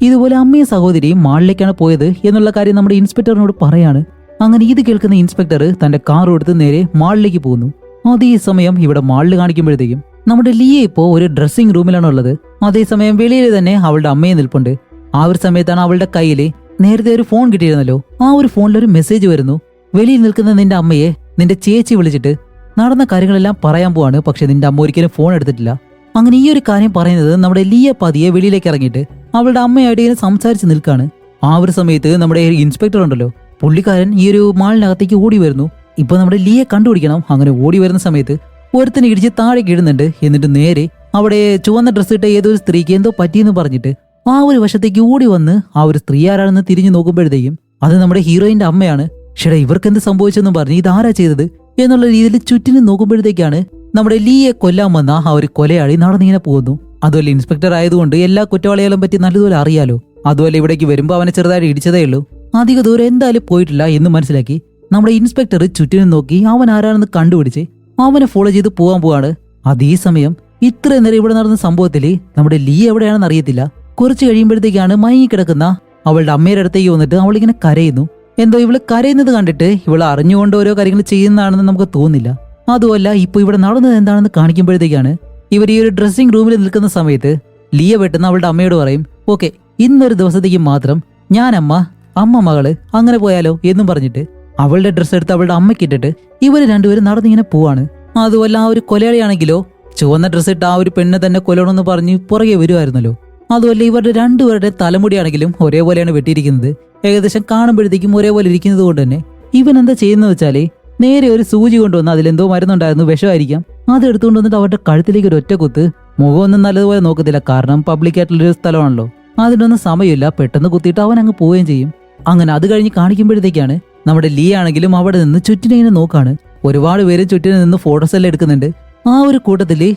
ഇതുപോലെ അമ്മയും സഹോദരിയും മാളിലേക്കാണ് പോയത് എന്നുള്ള കാര്യം നമ്മുടെ ഇൻസ്പെക്ടറിനോട് പറയാണ്. അങ്ങനെ ഇത് കേൾക്കുന്ന ഇൻസ്പെക്ടർ തന്റെ കാർ എടുത്ത് നേരെ മാളിലേക്ക് പോകുന്നു. അതേസമയം ഇവിടെ മാളിൽ കാണിക്കുമ്പോഴത്തേക്കും നമ്മുടെ ലിയ ഇപ്പോ ഒരു ഡ്രസ്സിംഗ് റൂമിലാണ് ഉള്ളത്. അതേസമയം വെളിയിൽ തന്നെ അവളുടെ അമ്മയെ നിൽപ്പുണ്ട്. ആ ഒരു സമയത്താണ് അവളുടെ കയ്യിൽ നേരത്തെ ഒരു ഫോൺ കിട്ടിയിരുന്നല്ലോ, ആ ഒരു ഫോണിൽ ഒരു മെസ്സേജ് വരുന്നു. വെളിയിൽ നിൽക്കുന്ന നിന്റെ അമ്മയെ നിന്റെ ചേച്ചി വിളിച്ചിട്ട് നടന്ന കാര്യങ്ങളെല്ലാം പറയാൻ പോവാണ്, പക്ഷെ നിന്റെ അമ്മ ഒരിക്കലും ഫോൺ എടുത്തിട്ടില്ല. അങ്ങനെ ഈ ഒരു കാര്യം പറയുന്നത് നമ്മുടെ ലിയ പതിയെ വെളിയിലേക്ക് ഇറങ്ങിയിട്ട് അവളുടെ അമ്മയായിട്ട് ഇങ്ങനെ സംസാരിച്ച് നിൽക്കാണ്. ആ ഒരു സമയത്ത് നമ്മുടെ ഇൻസ്പെക്ടർ ഉണ്ടല്ലോ, പുള്ളിക്കാരൻ ഈ ഒരു മാളിനകത്തേക്ക് ഓടി വരുന്നു. ഇപ്പൊ നമ്മുടെ ലിയെ കണ്ടുപിടിക്കണം. അങ്ങനെ ഓടി വരുന്ന സമയത്ത് ഒരുത്തനെ ഇടിച്ച് താഴേക്ക് ഇടുന്നുണ്ട്. എന്നിട്ട് നേരെ അവിടെ ചുവന്ന ഡ്രസ്സ് ഇട്ട ഏതൊരു സ്ത്രീക്ക് എന്തോ പറ്റിയെന്ന് പറഞ്ഞിട്ട് ആ ഒരു വശത്തേക്ക് ഓടി വന്ന് ആ ഒരു സ്ത്രീ ആരാണെന്ന് തിരിഞ്ഞു നോക്കുമ്പോഴത്തേക്കും അത് നമ്മുടെ ഹീറോയിന്റെ അമ്മയാണ്. ഷെടാ ഇവർക്ക് എന്ത് സംഭവിച്ചെന്നും പറഞ്ഞ് ഇതാരാ ചെയ്തത് എന്നുള്ള രീതിയിൽ ചുറ്റിനും നോക്കുമ്പോഴത്തേക്കാണ് നമ്മുടെ ലിയെ കൊല്ലാൻ വന്ന ആ ഒരു കൊലയാളി നടന്നിങ്ങനെ പോകുന്നു. അതുപോലെ ഇൻസ്പെക്ടർ ആയതുകൊണ്ട് എല്ലാ കുറ്റവാളികളെയും പറ്റി നല്ലതുപോലെ അറിയാലോ. അതുപോലെ ഇവിടേക്ക് വരുമ്പോൾ അവനെ ചെറുതായിട്ട് ഇടിച്ചതേ ഉള്ളൂ, അധിക ദൂരം എന്തായാലും പോയിട്ടില്ല എന്ന് മനസ്സിലാക്കി നമ്മുടെ ഇൻസ്പെക്ടർ ചുറ്റിനും നോക്കി അവൻ ആരാണെന്ന് കണ്ടുപിടിച്ച് അവനെ ഫോളോ ചെയ്ത് പോകാൻ പോവാണ്. അതേസമയം ഇത്രയും നേരം ഇവിടെ നടന്ന സംഭവത്തില് നമ്മുടെ ലിയ എവിടെയാണെന്ന് അറിയത്തില്ല. കുറച്ച് കഴിയുമ്പോഴത്തേക്കാണ് മയങ്ങിക്കിടക്കുന്ന അവളുടെ അമ്മയുടെ അടുത്തേക്ക് വന്നിട്ട് അവളിങ്ങനെ കരയുന്നു. എന്തോ ഇവള് കരയുന്നത് കണ്ടിട്ട് ഇവള് അറിഞ്ഞുകൊണ്ട് ഓരോ കാര്യങ്ങൾ ചെയ്യുന്നതാണെന്ന് നമുക്ക് തോന്നില്ല. അതുമല്ല ഇപ്പൊ ഇവിടെ നടന്നത് എന്താണെന്ന് കാണിക്കുമ്പോഴത്തേക്കാണ് ഇവർ ഈ ഒരു ഡ്രസ്സിംഗ് റൂമിൽ നിൽക്കുന്ന സമയത്ത് ലിയ പെട്ടെന്ന് അവളുടെ അമ്മയോട് പറയും, ഓക്കെ ഇന്നൊരു ദിവസത്തേക്ക് മാത്രം ഞാൻ അമ്മ മകള് അങ്ങനെ പോയാലോ എന്നും പറഞ്ഞിട്ട് അവളുടെ ഡ്രസ്സ് എടുത്ത് അവളുടെ അമ്മയ്ക്കിട്ടിട്ട് ഇവര് രണ്ടുപേരും നടന്നിങ്ങനെ പോവാണ്. അതുമല്ല ആ ഒരു കൊലയാളിയാണെങ്കിലോ ചുവന്ന ഡ്രസ്സ് ഇട്ട് ആ ഒരു പെണ്ണ് തന്നെ കൊല്ലണമെന്ന് പറഞ്ഞ് പുറകെ വരുമായിരുന്നല്ലോ. അതുമല്ല ഇവരുടെ രണ്ടുപേരുടെ തലമുടിയാണെങ്കിലും ഒരേപോലെയാണ് വെട്ടിയിരിക്കുന്നത്. ഏകദേശം കാണുമ്പോഴത്തേക്കും ഒരേപോലെ ഇരിക്കുന്നത് കൊണ്ട് തന്നെ ഇവൻ എന്താ ചെയ്യുന്നത് വെച്ചാലേ നേരെ ഒരു സൂചി കൊണ്ടുവന്ന് അതിലെന്തോ മരുന്നുണ്ടായിരുന്നു, വിഷമായിരിക്കാം, അത് എടുത്തുകൊണ്ട് വന്നിട്ട് അവരുടെ കഴുത്തിലേക്ക് ഒരു ഒറ്റ കുത്ത്. മുഖമൊന്നും നല്ലതുപോലെ നോക്കത്തില്ല, കാരണം പബ്ലിക് ആയിട്ടുള്ളൊരു സ്ഥലമാണല്ലോ. അതിനൊന്നും സമയമില്ല, പെട്ടെന്ന് കുത്തിയിട്ട് അവൻ അങ്ങ് പോവുകയും ചെയ്യും. അങ്ങനെ അത് കഴിഞ്ഞ് കാണിക്കുമ്പോഴത്തേക്കാണ് നമ്മുടെ ലീ ആണെങ്കിലും അവിടെ നിന്ന് ചുറ്റിനെ ഇങ്ങനെ നോക്കാണ്. ഒരുപാട് പേര് ചുറ്റിനെ നിന്ന് ഫോട്ടോസ് എല്ലാം എടുക്കുന്നുണ്ട്. ആ ഒരു കൂട്ടത്തില്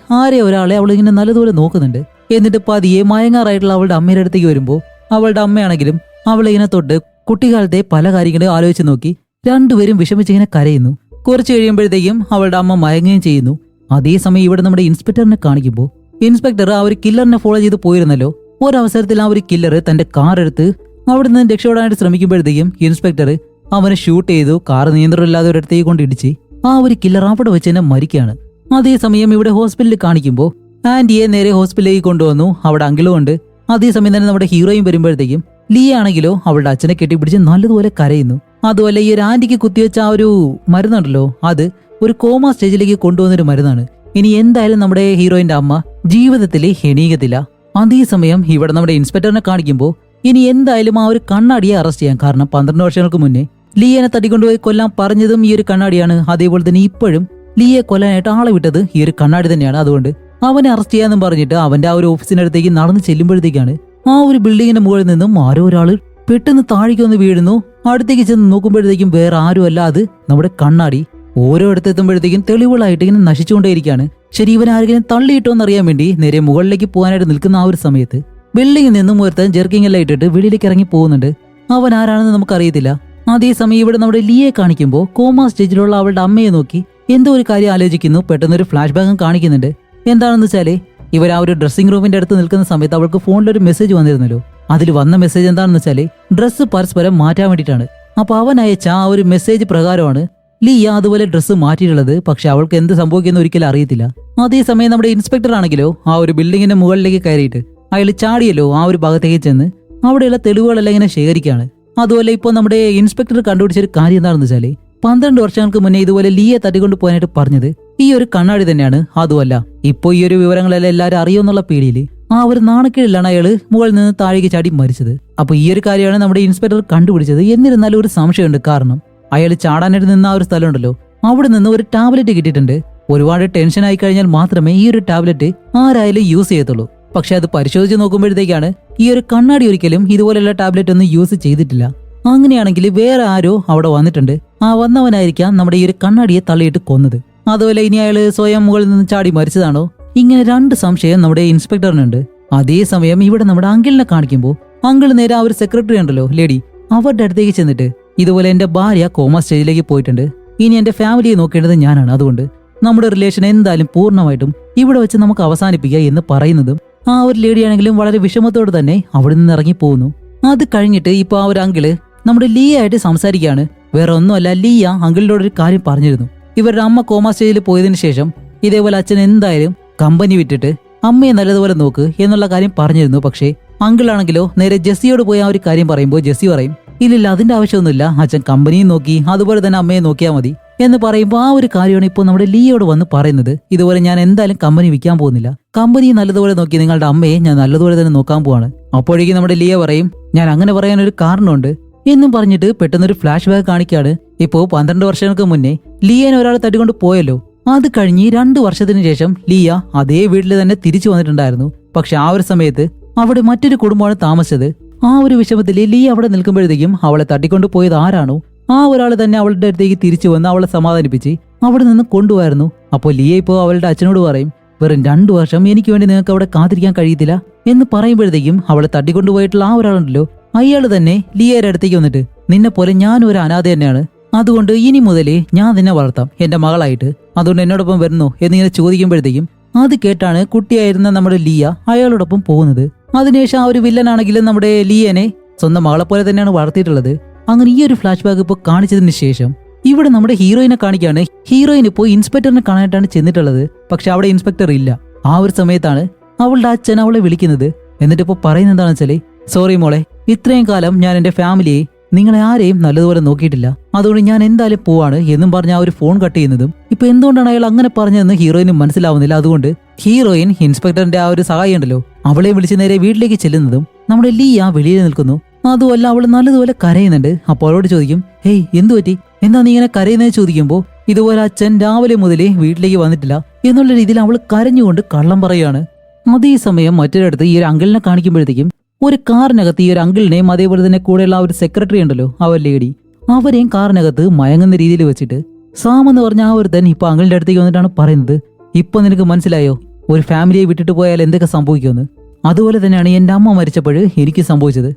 ഒരാളെ അവളിങ്ങനെ നല്ലതുപോലെ നോക്കുന്നുണ്ട്. എന്നിട്ട് പതിയെ മയങ്ങാറായിട്ടുള്ള അവളുടെ അമ്മയുടെ അടുത്തേക്ക് വരുമ്പോൾ അവളുടെ അമ്മയാണെങ്കിലും അവളെ ഇങ്ങനെ തൊട്ട് കുട്ടിക്കാലത്തെ പല കാര്യങ്ങളും ആലോചിച്ച് നോക്കി രണ്ടുപേരും വിഷമിച്ചിങ്ങനെ കരയുന്നു. കുറച്ച് കഴിയുമ്പോഴത്തേക്കും അവളുടെ അമ്മ മയങ്ങുകയും ചെയ്യുന്നു. അതേസമയം ഇവിടെ നമ്മുടെ ഇൻസ്പെക്ടറിനെ കാണിക്കുമ്പോൾ ഇൻസ്പെക്ടർ ആ ഒരു കില്ലറിനെ ഫോളോ ചെയ്ത് പോയിരുന്നല്ലോ. ഒരവസരത്തിൽ ആ ഒരു കില്ലർ തന്റെ കാർ എടുത്ത് അവിടെ നിന്ന് രക്ഷപ്പെടാനായിട്ട് ശ്രമിക്കുമ്പോഴത്തേക്കും ഇൻസ്പെക്ടർ അവനെ ഷൂട്ട് ചെയ്തു. കാർ നിയന്ത്രണമില്ലാതെ ഒരിടത്തേക്ക് കൊണ്ട് ഇടിച്ച് ആ ഒരു കില്ലർ അവിടെ വെച്ച് തന്നെ മരിക്കുകയാണ്. അതേസമയം ഇവിടെ ഹോസ്പിറ്റലിൽ കാണിക്കുമ്പോൾ ആന്റിയെ നേരെ ഹോസ്പിറ്റലിലേക്ക് കൊണ്ടുവന്നു. അവിടെ അങ്കിളും ഉണ്ട്. അതേസമയം തന്നെ നമ്മുടെ ഹീറോയും വരുമ്പോഴത്തേക്കും ലീ ആണെങ്കിലോ അവളുടെ അച്ഛനെ കെട്ടിപ്പിടിച്ച് നല്ലതുപോലെ കരയുന്നു. അതുപോലെ ഈ ഒരു ആന്റിക്ക് കുത്തിവെച്ച ആ ഒരു മരുന്നുണ്ടല്ലോ, അത് ഒരു കോമ സ്റ്റേജിലേക്ക് കൊണ്ടുവന്നൊരു മരുന്നാണ്. ഇനി എന്തായാലും നമ്മുടെ ഹീറോയിന്റെ അമ്മ ജീവിതത്തിൽ എണീക്കത്തില്ല. അതേസമയം ഇവിടെ നമ്മുടെ ഇൻസ്പെക്ടറിനെ കാണിക്കുമ്പോൾ ഇനി എന്തായാലും ആ ഒരു കണ്ണാടിയെ അറസ്റ്റ് ചെയ്യാം. കാരണം 12 വർഷങ്ങൾക്ക് മുന്നേ ലീയനെ തട്ടിക്കൊണ്ടുപോയി കൊല്ലാൻ പറഞ്ഞതും ഈ ഒരു കണ്ണാടിയാണ്. അതേപോലെ തന്നെ ഇപ്പോഴും ലീയെ കൊല്ലാനായിട്ട് ആളെ വിട്ടത് ഈ ഒരു കണ്ണാടി തന്നെയാണ്. അതുകൊണ്ട് അവനെ അറസ്റ്റ് ചെയ്യാന്നും പറഞ്ഞിട്ട് അവന്റെ ആ ഒരു ഓഫീസിനടുത്തേക്ക് നടന്ന് ചെല്ലുമ്പോഴത്തേക്കാണ് ആ ഒരു ബിൽഡിങ്ങിന്റെ മുകളിൽ നിന്നും ആരോ ഒരാള് പെട്ടെന്ന് താഴേക്ക് വന്ന് വീഴുന്നു. അടുത്തേക്ക് ചെന്ന് നോക്കുമ്പോഴത്തേക്കും വേറെ ആരും അല്ല, അത് നമ്മുടെ കണ്ണാടി. ഓരോ ഇടത്തെത്തുമ്പോഴത്തേക്കും തെളിവുകളായിട്ട് ഇങ്ങനെ നശിച്ചുകൊണ്ടേയിരിക്കുകയാണ്. ശരി, ഇവൻ ആരെങ്കിലും തള്ളിയിട്ടോന്ന് അറിയാൻ വേണ്ടി നേരെ മുകളിലേക്ക് പോകാനായിട്ട് നിൽക്കുന്ന ആ ഒരു സമയത്ത് ബിൽഡിങ്ങിൽ നിന്നും ഒരുത്തൻ ജെർക്കിംഗ് എല്ലാം ഇട്ടിട്ട് വെളിയിലേക്ക് ഇറങ്ങി പോകുന്നുണ്ട്. അവൻ ആരാണെന്ന് നമുക്കറിയത്തില്ല. അതേസമയം ഇവിടെ നമ്മുടെ ലീയെ കാണിക്കുമ്പോൾ കോമ സ്റ്റേജിലുള്ള അവളുടെ അമ്മയെ നോക്കി എന്തോ ഒരു കാര്യം ആലോചിക്കുന്നു. പെട്ടെന്നൊരു ഫ്ലാഷ് ബാക്കും കാണിക്കുന്നുണ്ട്. എന്താണെന്ന് വെച്ചാല് ഇവർ ആ ഒരു ഡ്രസ്സിംഗ് റൂമിന്റെ അടുത്ത് നിൽക്കുന്ന സമയത്ത് അവൾക്ക് ഫോണിലൊരു മെസ്സേജ് വന്നിരുന്നല്ലോ. അതിൽ വന്ന മെസ്സേജ് എന്താണെന്ന് വെച്ചാല് ഡ്രസ്സ് പരസ്പരം മാറ്റാൻ വേണ്ടിയിട്ടാണ്. അപ്പൊ അവൻ അയച്ച ആ ഒരു മെസ്സേജ് പ്രകാരമാണ് ലീയ അതുപോലെ ഡ്രസ്സ് മാറ്റിയിട്ടുള്ളത്. പക്ഷെ അവൾക്ക് എന്ത് സംഭവിക്കുന്ന ഒരിക്കലും അറിയത്തില്ല. അതേസമയം നമ്മുടെ ഇൻസ്പെക്ടർ ആണെങ്കിലോ ആ ഒരു ബിൽഡിങ്ങിന്റെ മുകളിലേക്ക് കയറിയിട്ട് അയാൾ ചാടിയല്ലോ ആ ഒരു ഭാഗത്തേക്ക് ചെന്ന് അവിടെയുള്ള തെളിവുകളെല്ലാം ഇങ്ങനെ ശേഖരിക്കുകയാണ്. അതുപോലെ ഇപ്പോൾ നമ്മുടെ ഇൻസ്പെക്ടർ കണ്ടുപിടിച്ചൊരു കാര്യം എന്താണെന്ന് വെച്ചാല് 12 വർഷങ്ങൾക്ക് മുന്നേ ഇതുപോലെ ലീയെ തട്ടിക്കൊണ്ട് പോകാനായിട്ട് പറഞ്ഞത് ഈ ഒരു കണ്ണാടി തന്നെയാണ്. അതുമല്ല, ഇപ്പൊ ഈ ഒരു വിവരങ്ങളെല്ലാം എല്ലാവരും അറിയുമെന്നുള്ള പേടിയില് ആ ഒരു നാണക്കേടിലാണ് അയാള് മുകളിൽ നിന്ന് താഴേക്ക് ചാടി മരിച്ചത്. അപ്പൊ ഈ ഒരു കാര്യമാണ് നമ്മുടെ ഇൻസ്പെക്ടർ കണ്ടുപിടിച്ചത്. എന്നിരുന്നാലും ഒരു സംശയമുണ്ട്. കാരണം അയാൾ ചാടാനായിട്ട് നിന്ന ആ ഒരു സ്ഥലമുണ്ടല്ലോ, അവിടെ നിന്ന് ഒരു ടാബ്ലറ്റ് കിട്ടിയിട്ടുണ്ട്. ഒരുപാട് ടെൻഷൻ ആയി കഴിഞ്ഞാൽ മാത്രമേ ഈ ഒരു ടാബ്ലറ്റ് ആരായാലും യൂസ് ചെയ്യത്തുള്ളൂ. പക്ഷെ അത് പരിശോധിച്ച് നോക്കുമ്പോഴത്തേക്കാണ് ഈ ഒരു കണ്ണാടി ഒരിക്കലും ഇതുപോലെയുള്ള ടാബ്ലറ്റ് ഒന്നും യൂസ് ചെയ്തിട്ടില്ല. അങ്ങനെയാണെങ്കിൽ വേറെ ആരോ അവിടെ വന്നിട്ടുണ്ട്. ആ വന്നവനായിരിക്കാം നമ്മുടെ ഈ ഒരു കണ്ണാടിയെ തള്ളിയിട്ട് കൊന്നത്. അതുപോലെ ഇനി അയാള് സ്വയം മുകളിൽ നിന്ന് ചാടി മരിച്ചതാണോ? ഇങ്ങനെ രണ്ട് സംശയം നമ്മുടെ ഇൻസ്പെക്ടറിനുണ്ട്. അതേസമയം ഇവിടെ നമ്മുടെ അങ്കിളിനെ കാണിക്കുമ്പോൾ അങ്കിൾ നേരെ ആ ഒരു സെക്രട്ടറി ഉണ്ടല്ലോ ലേഡി, അവരുടെ അടുത്തേക്ക് ചെന്നിട്ട് ഇതുപോലെ എന്റെ ഭാര്യ കോമ സ്റ്റേജിലേക്ക് പോയിട്ടുണ്ട്, ഇനി എന്റെ ഫാമിലിയെ നോക്കേണ്ടത് ഞാനാണ്, അതുകൊണ്ട് നമ്മുടെ റിലേഷൻ എന്തായാലും പൂർണ്ണമായിട്ടും ഇവിടെ വെച്ച് നമുക്ക് അവസാനിപ്പിക്കുക എന്ന് പറയുന്നതും ആ ഒരു ലേഡിയാണെങ്കിലും വളരെ വിഷമത്തോടെ തന്നെ അവിടെ നിന്ന് ഇറങ്ങി പോകുന്നു. അത് കഴിഞ്ഞിട്ട് ഇപ്പൊ ആ ഒരു അങ്കിള് നമ്മുടെ ലീയ ആയിട്ട് സംസാരിക്കുകയാണ്. വേറെ ഒന്നുമല്ല, ലീയ അങ്കിളിനോട് ഒരു കാര്യം പറഞ്ഞിരുന്നു. ഇവരുടെ അമ്മ കോമ സ്റ്റേജിൽ പോയതിനു ശേഷം ഇതേപോലെ അച്ഛൻ എന്തായാലും കമ്പനി വിട്ടിട്ട് അമ്മയെ നല്ലതുപോലെ നോക്ക് എന്നുള്ള കാര്യം പറഞ്ഞിരുന്നു. പക്ഷേ അങ്കിളാണെങ്കിലോ നേരെ ജെസ്സിയോട് പോയി ആ ഒരു കാര്യം പറയുമ്പോൾ ജെസ്സി പറയും ഇല്ലില്ല, അതിന്റെ ആവശ്യമൊന്നുമില്ല, അച്ഛൻ കമ്പനിയും നോക്കി അതുപോലെ തന്നെ അമ്മയെ നോക്കിയാൽ മതി എന്ന് പറയുമ്പോൾ ആ ഒരു കാര്യമാണ് ഇപ്പോൾ നമ്മുടെ ലീയോട് വന്ന് പറയുന്നത്. ഇതുപോലെ ഞാൻ എന്തായാലും കമ്പനി വിൽക്കാൻ പോകുന്നില്ല, കമ്പനി നല്ലതുപോലെ നോക്കി നിങ്ങളുടെ അമ്മയെ ഞാൻ നല്ലതുപോലെ തന്നെ നോക്കാൻ പോവാണ്. അപ്പോഴേക്കും നമ്മുടെ ലീയ പറയും ഞാൻ അങ്ങനെ പറയാനൊരു കാരണമുണ്ട് എന്നും പറഞ്ഞിട്ട് പെട്ടെന്നൊരു ഫ്ലാഷ് ബാക്ക് കാണിക്കാണ്. ഇപ്പോ 12 വർഷങ്ങൾക്ക് മുന്നേ ലീയനെ ഒരാൾ തട്ടിക്കൊണ്ട് പോയല്ലോ. അത് കഴിഞ്ഞ് 2 വർഷത്തിന് ശേഷം ലീയ അതേ വീട്ടിൽ തന്നെ തിരിച്ചു വന്നിട്ടുണ്ടായിരുന്നു. പക്ഷെ ആ ഒരു സമയത്ത് അവിടെ മറ്റൊരു കുടുംബമാണ് താമസിച്ചത്. ആ ഒരു വിഷമത്തിൽ ലീയ അവിടെ നിൽക്കുമ്പോഴത്തേക്കും അവളെ തട്ടിക്കൊണ്ട് പോയത് ആരാണോ ആ ഒരാൾ തന്നെ അവളുടെ അടുത്തേക്ക് തിരിച്ചു വന്ന് അവളെ സമാധാനിപ്പിച്ച് അവിടെ നിന്ന് കൊണ്ടുപോയിരുന്നു. അപ്പോൾ ലീയ ഇപ്പോൾ അവളുടെ അച്ഛനോട് പറയും വെറും 2 വർഷം എനിക്ക് വേണ്ടി നിങ്ങൾക്ക് അവിടെ കാത്തിരിക്കാൻ കഴിയത്തില്ല എന്ന് പറയുമ്പോഴത്തേക്കും അവളെ തട്ടിക്കൊണ്ടുപോയിട്ടുള്ള ആ ഒരാളുണ്ടല്ലോ അയാൾ തന്നെ ലീയയുടെ അടുത്തേക്ക് വന്നിട്ട് നിന്നെ പോലെ ഞാനും ഒരു അനാഥ തന്നെയാണ്, അതുകൊണ്ട് ഇനി മുതലേ ഞാൻ നിന്നെ വളർത്താം എന്റെ മകളായിട്ട്, അതുകൊണ്ട് എന്നോടൊപ്പം വരുന്നോ എന്നിങ്ങനെ ചോദിക്കുമ്പോഴത്തേക്കും അത് കേട്ടാണ് കുട്ടിയായിരുന്ന നമ്മുടെ ലീയ അയാളോടൊപ്പം പോകുന്നത്. അതിനുശേഷം ആ ഒരു വില്ലനാണെങ്കിലും നമ്മുടെ ലീയനെ സ്വന്തം മകളെ പോലെ തന്നെയാണ് വളർത്തിയിട്ടുള്ളത്. അങ്ങനെ ഈ ഒരു ഫ്ലാഷ് ബാക്ക് ഇപ്പോൾ കാണിച്ചതിന് ശേഷം ഇവിടെ നമ്മുടെ ഹീറോയിനെ കാണിക്കാണ്. ഹീറോയിൻ ഇപ്പോൾ ഇൻസ്പെക്ടറിനെ കാണാനായിട്ടാണ് ചെന്നിട്ടുള്ളത്. പക്ഷെ അവിടെ ഇൻസ്പെക്ടർ ഇല്ല. ആ ഒരു സമയത്താണ് അവളുടെ അച്ഛൻ അവളെ വിളിക്കുന്നത്. എന്നിട്ട് ഇപ്പോൾ പറയുന്നത് എന്താണെന്ന് വെച്ചാല് സോറി മോളെ, ഇത്രയും കാലം ഞാൻ എന്റെ ഫാമിലിയെ നിങ്ങളെ ആരെയും നല്ലതുപോലെ നോക്കിയിട്ടില്ല, അതുകൊണ്ട് ഞാൻ എന്തായാലും പോവാണ് എന്നും പറഞ്ഞ ആ ഒരു ഫോൺ കട്ട് ചെയ്യുന്നതും ഇപ്പൊ എന്തുകൊണ്ടാണ് അയാൾ അങ്ങനെ പറഞ്ഞതെന്ന് ഹീറോയിന് മനസ്സിലാവുന്നില്ല. അതുകൊണ്ട് ഹീറോയിൻ ഇൻസ്പെക്ടറിന്റെ ആ ഒരു സഹായം ഉണ്ടല്ലോ അവളെ വിളിച്ച് നേരെ വീട്ടിലേക്ക് ചെല്ലുന്നതും നമ്മുടെ ലീയ വെളിയിൽ നിൽക്കുന്നു. അതുമല്ല അവൾ നല്ലതുപോലെ കരയുന്നുണ്ട്. അപ്പോൾ അവളോട് ചോദിക്കും, ഹേയ് എന്തു പറ്റി, എന്താ നീ ഇങ്ങനെ കരയുന്നത് ചോദിക്കുമ്പോൾ ഇതുപോലെ അച്ഛൻ രാവിലെ മുതലേ വീട്ടിലേക്ക് വന്നിട്ടില്ല എന്നുള്ള രീതിയിൽ അവൾ കരഞ്ഞുകൊണ്ട് കള്ളം പറയാണ്. അതേസമയം മറ്റൊരിടത്ത് ഈ ഒരു അങ്കിളിനെ കാണിക്കുമ്പോഴത്തേക്കും ഒരു കാറിനകത്ത് ഈ ഒരു അങ്കിളിനെയും അതേപോലെ തന്നെ കൂടെയുള്ള ആ ഒരു സെക്രട്ടറി ഉണ്ടല്ലോ, ആ ഒരു ലേഡി, അവരെയും കാറിനകത്ത് മയങ്ങുന്ന രീതിയിൽ വെച്ചിട്ട് സാം എന്ന് പറഞ്ഞ ആ ഒരുത്തൻ ഇപ്പൊ അങ്കിളിന്റെ അടുത്തേക്ക് വന്നിട്ടാണ് പറയുന്നത്, ഇപ്പൊ നിനക്ക് മനസ്സിലായോ ഒരു ഫാമിലിയെ വിട്ടിട്ട് പോയാൽ എന്തൊക്കെ സംഭവിക്കുമെന്ന്? അതുപോലെ തന്നെയാണ് എന്റെ അമ്മ മരിച്ചപ്പോൾ എനിക്ക് സംഭവിച്ചത്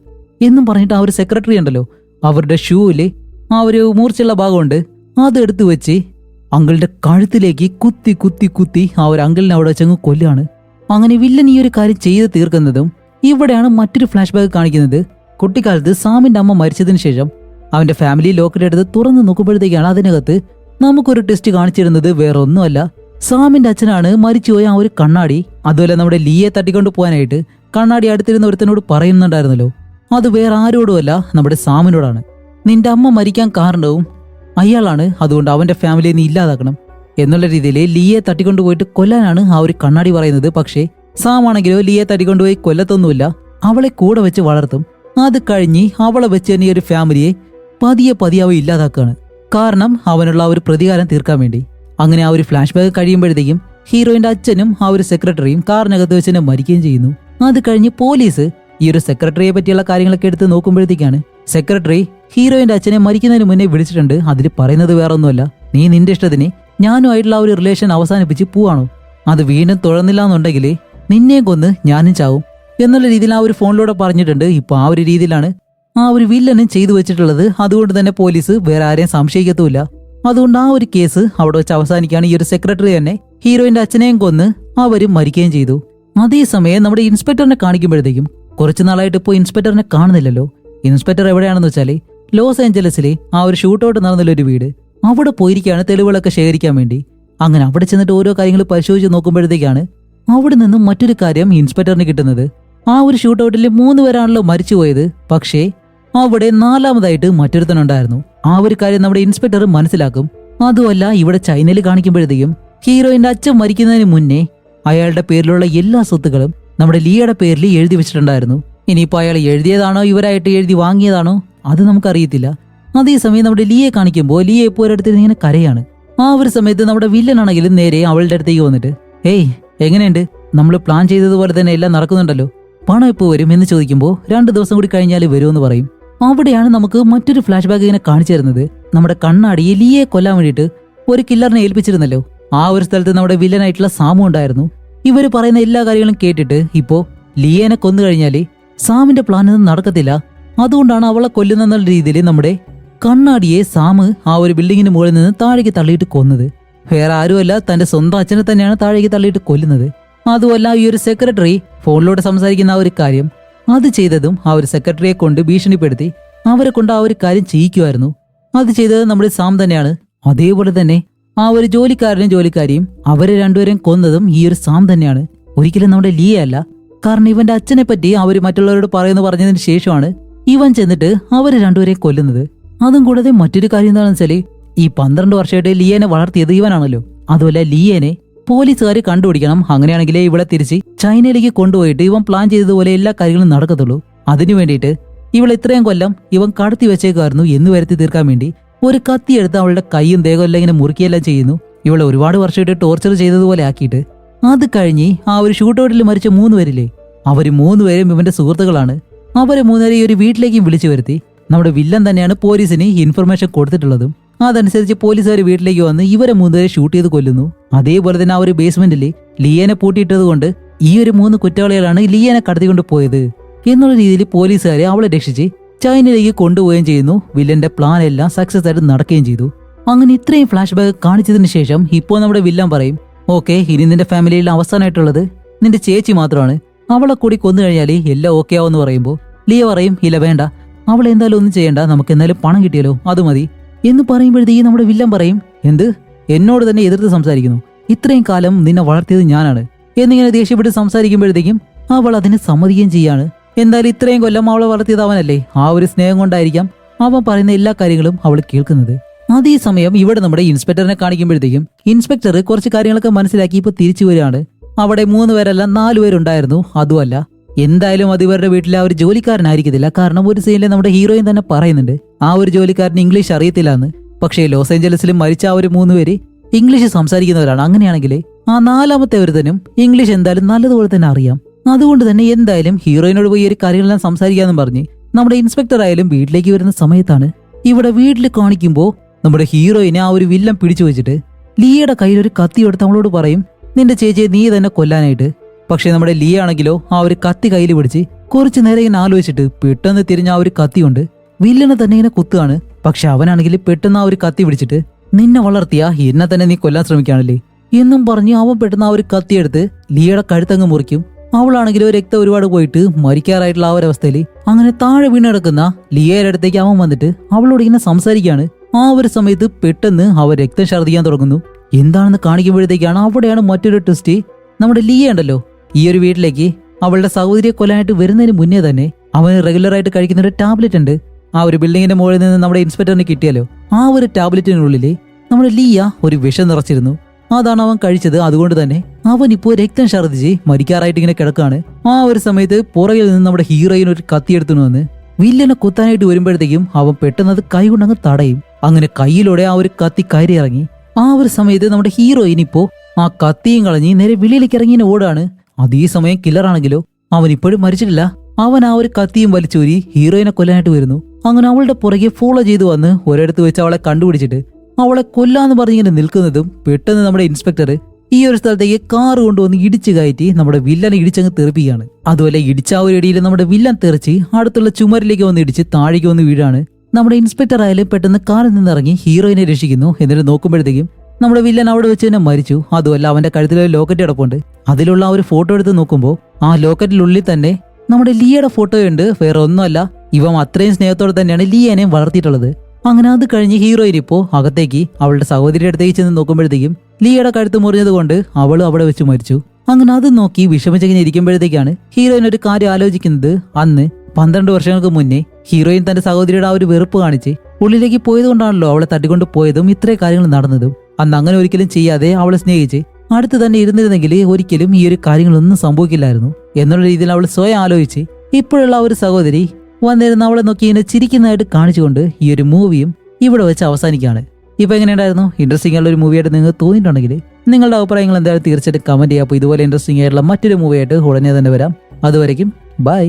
എന്നും പറഞ്ഞിട്ട് ആ ഒരു സെക്രട്ടറി ഉണ്ടല്ലോ, അവരുടെ ഷൂവില് ആ ഒരു മൂർച്ചയുള്ള ഭാഗമുണ്ട്, അതെടുത്ത് വെച്ച് അങ്കിളിന്റെ കഴുത്തിലേക്ക് കുത്തി കുത്തി കുത്തി ആ ഒരു അങ്കിളിനെ അവിടെ വെച്ചങ്ങ് കൊല്ലാണ്. അങ്ങനെ വില്ലൻ ഈ ഒരു കാര്യം ചെയ്ത് തീർക്കുന്നതും ഇവിടെയാണ് മറ്റൊരു ഫ്ലാഷ് ബാക്ക് കാണിക്കുന്നത്. കുട്ടിക്കാലത്ത് സാമിന്റെ അമ്മ മരിച്ചതിന് ശേഷം അവന്റെ ഫാമിലി ലോക്കറ്റ് എടുത്ത് തുറന്നു നോക്കുമ്പോഴത്തേക്കാണ് അതിനകത്ത് നമുക്കൊരു ടെസ്റ്റ് കാണിച്ചിരുന്നത് വേറെ ഒന്നുമല്ല, സാമിന്റെ അച്ഛനാണ് മരിച്ചുപോയ ആ ഒരു കണ്ണാടി. അതുപോലെ നമ്മുടെ ലീയെ തട്ടിക്കൊണ്ട് പോകാനായിട്ട് കണ്ണാടി അടുത്തിരുന്ന ഒരുത്തനോട് പറയുന്നുണ്ടായിരുന്നല്ലോ, അത് വേറെ ആരോടുമല്ല, നമ്മുടെ സാമിനോടാണ്. നിന്റെ അമ്മ മരിക്കാൻ കാരണവും അയാളാണ്, അതുകൊണ്ട് അവന്റെ ഫാമിലിയെ നീ ഇല്ലാതാക്കണം എന്നുള്ള രീതിയിൽ ലീയെ തട്ടിക്കൊണ്ടുപോയിട്ട് കൊല്ലാനാണ് ആ ഒരു കണ്ണാടി പറയുന്നത്. പക്ഷേ സാമാണെങ്കിലോ ലീയെ തട്ടിക്കൊണ്ടുപോയി കൊല്ലത്തൊന്നുമില്ല, അവളെ കൂടെ വെച്ച് വളർത്തും. അത് കഴിഞ്ഞ് അവളെ വെച്ച് തന്നെ ഈ ഒരു ഫാമിലിയെ പതിയെ പതിയെ അവ ഇല്ലാതാക്കുകയാണ്, കാരണം അവനുള്ള ആ ഒരു പ്രതികാരം തീർക്കാൻ വേണ്ടി. അങ്ങനെ ആ ഒരു ഫ്ലാഷ് ബാക്ക് കഴിയുമ്പോഴത്തേക്കും ഹീറോയിന്റെ അച്ഛനും ആ ഒരു സെക്രട്ടറിയും കാറിനകത്ത് വെച്ച് തന്നെ മരിക്കുകയും ചെയ്യുന്നു. അത് കഴിഞ്ഞ് പോലീസ് ഈ ഒരു സെക്രട്ടറിയെ പറ്റിയുള്ള കാര്യങ്ങളൊക്കെ എടുത്ത് നോക്കുമ്പോഴത്തേക്കാണ് സെക്രട്ടറി ഹീറോയിന്റെ അച്ഛനെ മരിക്കുന്നതിന് മുന്നേ വിളിച്ചിട്ടുണ്ട്. അതിൽ പറയുന്നത് വേറെ ഒന്നുമല്ല, നീ നിന്റെ ഇഷ്ടത്തിന് ഞാനുമായിട്ടുള്ള ആ ഒരു റിലേഷൻ അവസാനിപ്പിച്ച് പോവാണോ, അത് വീണ്ടും തുടർന്നില്ല എന്നുണ്ടെങ്കിൽ നിന്നെ കൊന്ന് ഞാനും ചാവും എന്നുള്ള രീതിയിൽ ആ ഒരു ഫോണിലൂടെ പറഞ്ഞിട്ടുണ്ട്. ഇപ്പൊ ആ ഒരു രീതിയിലാണ് ആ ഒരു വില്ലനും ചെയ്തു വെച്ചിട്ടുള്ളത്. അതുകൊണ്ട് തന്നെ പോലീസ് വേറെ ആരെയും സംശയിക്കത്തുമില്ല. അതുകൊണ്ട് ആ ഒരു കേസ് അവിടെ വെച്ച് അവസാനിക്കുകയാണ്. ഈ ഒരു സെക്രട്ടറി തന്നെ ഹീറോയിന്റെ അച്ഛനെയും കൊന്ന് അവരും മരിക്കുകയും ചെയ്തു. അതേസമയം നമ്മുടെ ഇൻസ്പെക്ടറിനെ കാണിക്കുമ്പോഴത്തേക്കും കുറച്ചു നാളായിട്ട് ഇപ്പോൾ ഇൻസ്പെക്ടറിനെ കാണുന്നില്ലല്ലോ. ഇൻസ്പെക്ടർ എവിടെയാണെന്ന് വെച്ചാല് ലോസ് ഏഞ്ചലസിലെ ആ ഒരു ഷൂട്ടൗട്ട് നടന്നൊരു വീട്, അവിടെ പോയിരിക്കുകയാണ് തെളിവുകളൊക്കെ ശേഖരിക്കാൻ വേണ്ടി. അങ്ങനെ അവിടെ ചെന്നിട്ട് ഓരോ കാര്യങ്ങൾ പരിശോധിച്ച് നോക്കുമ്പോഴത്തേക്കാണ് അവിടെ നിന്നും മറ്റൊരു കാര്യം ഇൻസ്പെക്ടറിന് കിട്ടുന്നത്. ആ ഒരു ഷൂട്ടൗട്ടിൽ 3 പേരാണല്ലോ മരിച്ചുപോയത്, പക്ഷേ അവിടെ 4ാമതായിട്ട് മറ്റൊരുത്തനുണ്ടായിരുന്നു. ആ ഒരു കാര്യം നമ്മുടെ ഇൻസ്പെക്ടർ മനസ്സിലാക്കും. അതുമല്ല ഇവിടെ ചൈനയിൽ കാണിക്കുമ്പോഴത്തേക്കും ഹീറോയിന്റെ അച്ഛൻ മരിക്കുന്നതിന് മുന്നേ അയാളുടെ പേരിലുള്ള എല്ലാ സ്വത്തുക്കളും നമ്മുടെ ലീയുടെ പേരിൽ എഴുതി വെച്ചിട്ടുണ്ടായിരുന്നു. ഇനിയിപ്പോൾ അയാൾ എഴുതിയതാണോ ഇവരായിട്ട് എഴുതി വാങ്ങിയതാണോ അത് നമുക്കറിയത്തില്ല. അതേസമയം നമ്മുടെ ലീയെ കാണിക്കുമ്പോൾ ലീയെ ഇപ്പോൾ ഒരിടത്തിൽ ഇങ്ങനെ കരയാണ്. ആ ഒരു സമയത്ത് നമ്മുടെ വില്ലനാണെങ്കിലും നേരെ അവളുടെ അടുത്തേക്ക് വന്നിട്ട്, ഏയ് എങ്ങനെയുണ്ട്, നമ്മൾ പ്ലാൻ ചെയ്തതുപോലെ തന്നെ എല്ലാം നടക്കുന്നുണ്ടല്ലോ, പണം എപ്പോൾ വരും എന്ന് ചോദിക്കുമ്പോൾ 2 ദിവസം കൂടി കഴിഞ്ഞാൽ വരുമെന്ന് പറയും. അവിടെയാണ് നമുക്ക് മറ്റൊരു ഫ്ലാഷ് ബാക്ക് ഇങ്ങനെ കാണിച്ചു തരുന്നത്. നമ്മുടെ കണ്ണാടിയെ ലീയെ കൊല്ലാൻ വേണ്ടിയിട്ട് ഒരു കില്ലറിനെ ഏൽപ്പിച്ചിരുന്നല്ലോ, ആ ഒരു സ്ഥലത്ത് നമ്മുടെ വില്ലനായിട്ടുള്ള സാമു ഉണ്ടായിരുന്നു. ഇവര് പറയുന്ന എല്ലാ കാര്യങ്ങളും കേട്ടിട്ട് ഇപ്പോ ലീയേനെ കൊന്നു കഴിഞ്ഞാല് സാമിന്റെ പ്ലാൻ ഒന്നും നടക്കത്തില്ല, അതുകൊണ്ടാണ് അവളെ കൊല്ലുന്ന രീതിയിൽ നമ്മുടെ കണ്ണാടിയെ സാമ് ആ ഒരു ബിൽഡിങ്ങിന് മുകളിൽ നിന്ന് താഴേക്ക് തള്ളിയിട്ട് കൊന്നത്. വേറെ ആരുമല്ല, തന്റെ സ്വന്തം അച്ഛനെ തന്നെയാണ് താഴേക്ക് തള്ളിയിട്ട് കൊല്ലുന്നത്. അതുമല്ല ഈ ഒരു സെക്രട്ടറി ഫോണിലൂടെ സംസാരിക്കുന്ന ആ ഒരു കാര്യം അത് ചെയ്തതും ആ ഒരു സെക്രട്ടറിയെ കൊണ്ട് ഭീഷണിപ്പെടുത്തി അവരെ കൊണ്ട് ആ ഒരു കാര്യം ചെയ്യിക്കുമായിരുന്നു. അത് ചെയ്തത് നമ്മുടെ സാം തന്നെയാണ്. അതേപോലെ തന്നെ ആ ഒരു ജോലിക്കാരനും ജോലിക്കാരിയും അവരെ രണ്ടുപേരെയും കൊന്നതും ഈ ഒരു സാം തന്നെയാണ്, ഒരിക്കലും നമ്മുടെ ലീയ അല്ല. കാരണം ഇവന്റെ അച്ഛനെ പറ്റി അവർ മറ്റുള്ളവരോട് പറഞ്ഞതിന് ശേഷമാണ് ഇവൻ ചെന്നിട്ട് അവരെ രണ്ടുപേരെയും കൊല്ലുന്നത്. അതും കൂടാതെ മറ്റൊരു കാര്യം എന്താണെന്ന് വെച്ചാല് ഈ 12 വർഷമായിട്ട് ലീയനെ വളർത്തിയത് ഇവനാണല്ലോ. അതുപോലെ ലീയനെ പോലീസുകാർ കണ്ടുപിടിക്കണം, അങ്ങനെയാണെങ്കിലേ ഇവളെ തിരിച്ച് ചൈനയിലേക്ക് കൊണ്ടുപോയിട്ട് ഇവൻ പ്ലാൻ ചെയ്തതുപോലെ എല്ലാ കാര്യങ്ങളും നടക്കത്തുള്ളൂ. അതിനു വേണ്ടിയിട്ട് ഇവൾ ഇത്രയും കൊല്ലം ഇവൻ കടത്തി വെച്ചേക്കായിരുന്നു എന്ന് വരുത്തി തീർക്കാൻ വേണ്ടി ഒരു കത്തിയെടുത്ത് അവളുടെ കൈയും ദേഹവും എല്ലാം ഇങ്ങനെ മുറുക്കിയെല്ലാം ചെയ്യുന്നു. ഇവളെ ഒരുപാട് വർഷമായിട്ട് ടോർച്ചർ ചെയ്തതുപോലെ ആക്കിയിട്ട് അത് കഴിഞ്ഞ് ആ ഒരു ഷൂട്ടൗട്ടിൽ മരിച്ച 3 പേരില്ലേ, അവര് 3 പേരും ഇവന്റെ സുഹൃത്തുക്കളാണ്. അവരെ 3 പേരെ ഈ ഒരു വീട്ടിലേക്കും വിളിച്ചു വരുത്തി നമ്മുടെ വില്ലൻ തന്നെയാണ് പോലീസിന് ഇൻഫർമേഷൻ കൊടുത്തിട്ടുള്ളതും. അതനുസരിച്ച് പോലീസുകാർ വീട്ടിലേക്ക് വന്ന് ഇവരെ 3 പേരെ ഷൂട്ട് ചെയ്ത് കൊല്ലുന്നു. അതേപോലെ തന്നെ ആ ഒരു ബേസ്മെന്റിൽ ലീയനെ പൂട്ടിയിട്ടത് കൊണ്ട് ഈ ഒരു 3 കുറ്റവാളികളാണ് ലീയനെ കടത്തിക്കൊണ്ട് പോയത് എന്നുള്ള രീതിയിൽ പോലീസുകാരെ അവളെ രക്ഷിച്ച് ചൈനയിലേക്ക് കൊണ്ടുപോവുകയും ചെയ്യുന്നു. വില്ലന്റെ പ്ലാൻ എല്ലാം സക്സസ് ആയിട്ട് നടക്കുകയും ചെയ്തു. അങ്ങനെ ഇത്രയും ഫ്ലാഷ് ബാക്ക് കാണിച്ചതിന് ശേഷം ഇപ്പോൾ നമ്മുടെ വില്ലൻ പറയും, ഓക്കെ, ഇനി നിന്റെ ഫാമിലിയിൽ അവസാനമായിട്ടുള്ളത് നിന്റെ ചേച്ചി മാത്രമാണ്, അവളെ കൂടി കൊന്നു കഴിഞ്ഞാൽ എല്ലാം ഓക്കെ ആവുമെന്ന് പറയുമ്പോൾ ലിയ പറയും, ഇല്ല വേണ്ട, അവളെ എന്തായാലും ഒന്നും ചെയ്യണ്ട, നമുക്ക് എന്തായാലും പണം കിട്ടിയല്ലോ അത് മതി എന്ന് പറയുമ്പോഴത്തേക്ക് നമ്മുടെ വില്ലൻ പറയും, എന്ത്, എന്നോട് തന്നെ എതിർത്ത് സംസാരിക്കുന്നു, ഇത്രയും കാലം നിന്നെ വളർത്തിയത് ഞാനാണ് എന്നിങ്ങനെ ദേഷ്യപ്പെട്ട് സംസാരിക്കുമ്പോഴത്തേക്കും അവൾ അതിന് സമ്മതിക്കുകയും ചെയ്യാണ്. എന്തായാലും ഇത്രയും കൊല്ലം അവളെ വളർത്തിയത് അവനല്ലേ, ആ ഒരു സ്നേഹം കൊണ്ടായിരിക്കാം അവൻ പറയുന്ന എല്ലാ കാര്യങ്ങളും അവൾ കേൾക്കുന്നത്. അതേസമയം ഇവിടെ നമ്മുടെ ഇൻസ്പെക്ടറിനെ കാണിക്കുമ്പോഴത്തേക്കും ഇൻസ്പെക്ടർ കുറച്ച് കാര്യങ്ങളൊക്കെ മനസ്സിലാക്കി ഇപ്പൊ തിരിച്ചു വരികയാണ്. അവിടെ 3 പേരല്ല 4 പേരുണ്ടായിരുന്നു. അതുമല്ല എന്തായാലും അത് ഇവരുടെ വീട്ടിലെ ആ ഒരു ജോലിക്കാരനായിരിക്കത്തില്ല. കാരണം ഒരു സീനിൽ നമ്മുടെ ഹീറോയിൻ തന്നെ പറയുന്നുണ്ട് ആ ഒരു ജോലിക്കാരന് ഇംഗ്ലീഷ് അറിയത്തില്ല എന്ന്. പക്ഷേ ലോസ് ഏഞ്ചലസിലും മരിച്ച ആ ഒരു 3 പേര് ഇംഗ്ലീഷ് സംസാരിക്കുന്നവരാണ്. അങ്ങനെയാണെങ്കിൽ ആ 4ാമത്തെ ഒരുത്തനും ഇംഗ്ലീഷ് എന്തായാലും നല്ലതുപോലെ തന്നെ അറിയാം. അതുകൊണ്ട് തന്നെ എന്തായാലും ഹീറോയിനോട് പോയി ഒരു കാര്യങ്ങളെല്ലാം സംസാരിക്കാമെന്ന് പറഞ്ഞ് നമ്മുടെ ഇൻസ്പെക്ടർ ആയാലും വീട്ടിലേക്ക് വരുന്ന സമയത്താണ് ഇവിടെ വീട്ടിൽ കാണിക്കുമ്പോൾ നമ്മുടെ ഹീറോയിനെ ആ ഒരു വില്ലൻ പിടിച്ചു വെച്ചിട്ട് ലിയയുടെ കയ്യിൽ ഒരു കത്തി എടുത്ത് അവളോട് പറയും നിന്റെ ചേച്ചിയെ നീ തന്നെ കൊല്ലാനായിട്ട്. പക്ഷെ നമ്മുടെ ലിയ ആണെങ്കിലോ ആ ഒരു കത്തി കയ്യിൽ പിടിച്ച് കുറച്ചു നേരം ഇങ്ങനെ ആലോചിച്ചിട്ട് പെട്ടെന്ന് തിരിഞ്ഞ ആ ഒരു കത്തി കൊണ്ട് വില്ലനെ തന്നെ ഇങ്ങനെ കുത്തുകയാണ്. പക്ഷെ അവനാണെങ്കിൽ പെട്ടെന്ന് ആ ഒരു കത്തി പിടിച്ചിട്ട് നിന്നെ വളർത്തിയ എന്നെ തന്നെ നീ കൊല്ലാൻ ശ്രമിക്കുകയാണല്ലേ എന്നും പറഞ്ഞ് അവൻ പെട്ടെന്ന് ആ ഒരു കത്തിയെടുത്ത് ലിയയുടെ കഴുത്തങ്ങ് മുറിക്കും. അവളാണെങ്കിലോ രക്തം ഒരുപാട് പോയിട്ട് മരിക്കാറായിട്ടുള്ള ആ ഒരു അവസ്ഥയിൽ അങ്ങനെ താഴെ വീണ് കിടക്കുന്ന ലിയയുടെ അടുത്തേക്ക് അവൻ വന്നിട്ട് അവളോട് ഇങ്ങനെ സംസാരിക്കുകയാണ്. ആ ഒരു സമയത്ത് പെട്ടെന്ന് അവൻ രക്തം ഛർദ്ദിക്കാൻ തുടങ്ങുന്നു. എന്താണെന്ന് കാണിക്കുമ്പോഴത്തേക്കാണ് അവിടെയാണ് മറ്റൊരു ട്വിസ്റ്റ്. നമ്മുടെ ലിയ ഉണ്ടല്ലോ ഈ ഒരു വീട്ടിലേക്ക് അവളുടെ സഹോദരിയെ കൊല്ലാനായിട്ട് വരുന്നതിന് മുന്നേ തന്നെ അവന് റെഗുലറായിട്ട് കഴിക്കുന്ന ഒരു ടാബ്ലറ്റ് ഉണ്ട്. ആ ഒരു ബിൽഡിങ്ങിന്റെ മുകളിൽ നിന്ന് നമ്മുടെ ഇൻസ്പെക്ടറിന് കിട്ടിയാലോ ആ ഒരു ടാബ്ലറ്റിനുള്ളിൽ നമ്മുടെ ലിയ ഒരു വിഷം നിറച്ചിരുന്നു. അതാണ് അവൻ കഴിച്ചത്. അതുകൊണ്ട് തന്നെ അവൻ ഇപ്പോൾ രക്തം ഛർദ്ദിച്ച് മരിക്കാറായിട്ട് ഇങ്ങനെ കിടക്കാണ്. ആ ഒരു സമയത്ത് പുറകിൽ നിന്ന് നമ്മുടെ ഹീറോയിൻ ഒരു കത്തിയെടുത്തു വന്ന് വില്ലനെ കുത്താനായിട്ട് വരുമ്പോഴത്തേക്കും അവൻ പെട്ടെന്ന് അത് കൈ കൊണ്ടങ്ങ് തടയും. അങ്ങനെ കയ്യിലൂടെ ആ ഒരു കത്തി കയറി ഇറങ്ങി. ആ ഒരു സമയത്ത് നമ്മുടെ ഹീറോയിൻ ഇപ്പോ ആ കത്തിയും കളഞ്ഞ് നേരെ വെളിയിലേക്ക് ഇറങ്ങി ഓടാണ്. അതേ സമയം കില്ലറാണെങ്കിലോ അവൻ ഇപ്പോഴും മരിച്ചിട്ടില്ല. അവൻ ആ ഒരു കത്തിയും വലിച്ചൂരി ഹീറോയിനെ കൊല്ലാനായിട്ട് വരുന്നു. അങ്ങനെ അവളുടെ പുറകെ ഫോളോ ചെയ്തു വന്ന് ഒരിടത്ത് വെച്ച് അവളെ കണ്ടുപിടിച്ചിട്ട് അവളെ കൊല്ലാന്ന് പറഞ്ഞിങ്ങനെ നിൽക്കുന്നതും പെട്ടെന്ന് നമ്മുടെ ഇൻസ്പെക്ടർ ഈ ഒരു സ്ഥലത്തേക്ക് കാർ കൊണ്ടുവന്ന് ഇടിച്ചു കയറ്റി നമ്മുടെ വില്ലനെ ഇടിച്ചങ്ങ് തെറിപ്പിക്കുകയാണ്. അതുപോലെ ഇടിച്ച ആ ഒരു ഇടിയിൽ നമ്മുടെ വില്ലൻ തെറിച്ച് അടുത്തുള്ള ചുമരിലേക്ക് വന്ന് ഇടിച്ച് താഴേക്ക് വന്ന് വീഴാണ്. നമ്മുടെ ഇൻസ്പെക്ടർ ആയാലും പെട്ടെന്ന് കാറിൽ നിന്നിറങ്ങി ഹീറോയിനെ രക്ഷിക്കുന്നു. എന്നിട്ട് നോക്കുമ്പോഴത്തേക്കും നമ്മുടെ വില്ലൻ അവിടെ വെച്ച് തന്നെ മരിച്ചു. അതുമല്ല അവന്റെ കഴുത്തിലൊരു ലോക്കറ്റ് കിടപ്പുണ്ട്. അതിലുള്ള ആ ഒരു ഫോട്ടോ എടുത്ത് നോക്കുമ്പോൾ ആ ലോക്കറ്റിനുള്ളിൽ തന്നെ നമ്മുടെ ലിയയുടെ ഫോട്ടോയുണ്ട്. വേറെ ഒന്നുമല്ല, ഇവൻ അത്രയും സ്നേഹത്തോടെ തന്നെയാണ് ലിയനെയും വളർത്തിയിട്ടുള്ളത്. അങ്ങനെ അത് കഴിഞ്ഞ് ഹീറോയിൻ ഇപ്പോ അകത്തേക്ക് അവളുടെ സഹോദരിയുടെ അടുത്തേക്ക് ചെന്ന് നോക്കുമ്പോഴത്തേക്കും ലിയയുടെ കഴുത്ത് മുറിഞ്ഞത് കൊണ്ട് അവൾ അവിടെ വെച്ച് മരിച്ചു. അങ്ങനെ അത് നോക്കി വിഷമിച്ചിങ്ങനെ ഇരിക്കുമ്പോഴത്തേക്കാണ് ഹീറോയിൻ ഒരു കാര്യം ആലോചിക്കുന്നത്. അന്ന് 12 വർഷങ്ങൾക്ക് മുന്നേ ഹീറോയിൻ തന്റെ സഹോദരിയുടെ ആ ഒരു വെറുപ്പ് കാണിച്ച് ഉള്ളിലേക്ക് പോയത് കൊണ്ടാണല്ലോ അവളെ തട്ടിക്കൊണ്ട് പോയതും ഇത്രയും കാര്യങ്ങൾ നടന്നതും. അന്ന് അങ്ങനെ ഒരിക്കലും ചെയ്യാതെ അവളെ സ്നേഹിച്ച് അടുത്ത് തന്നെ ഇരുന്നിരുന്നെങ്കിൽ ഒരിക്കലും ഈ ഒരു കാര്യങ്ങളൊന്നും സംഭവിക്കില്ലായിരുന്നു എന്നുള്ള രീതിയിൽ അവൾ സ്വയം ആലോചിച്ച് ഇപ്പോഴുള്ള ഒരു സഹോദരി വന്നിരുന്ന അവളെ നോക്കി ഇങ്ങനെ ചിരിക്കുന്നതായിട്ട് കാണിച്ചുകൊണ്ട് ഈ ഒരു മൂവിയും ഇവിടെ വെച്ച് അവസാനിക്കുകയാണ്. ഇപ്പൊ എങ്ങനെയുണ്ടായിരുന്നു? ഇൻട്രസ്റ്റിംഗ് ആയിട്ടുള്ള ഒരു മൂവിയായിട്ട് നിങ്ങൾക്ക് തോന്നിയിട്ടുണ്ടെങ്കിൽ നിങ്ങളുടെ അഭിപ്രായങ്ങൾ എന്തായാലും തീർച്ചയായിട്ടും കമന്റ് ചെയ്യുക. അപ്പോൾ ഇതുപോലെ ഇൻട്രസ്റ്റിംഗ് ആയിട്ടുള്ള മറ്റൊരു മൂവിയായിട്ട് ഉടനെ തന്നെ വരാം. അതുവരയ്ക്കും ബൈ.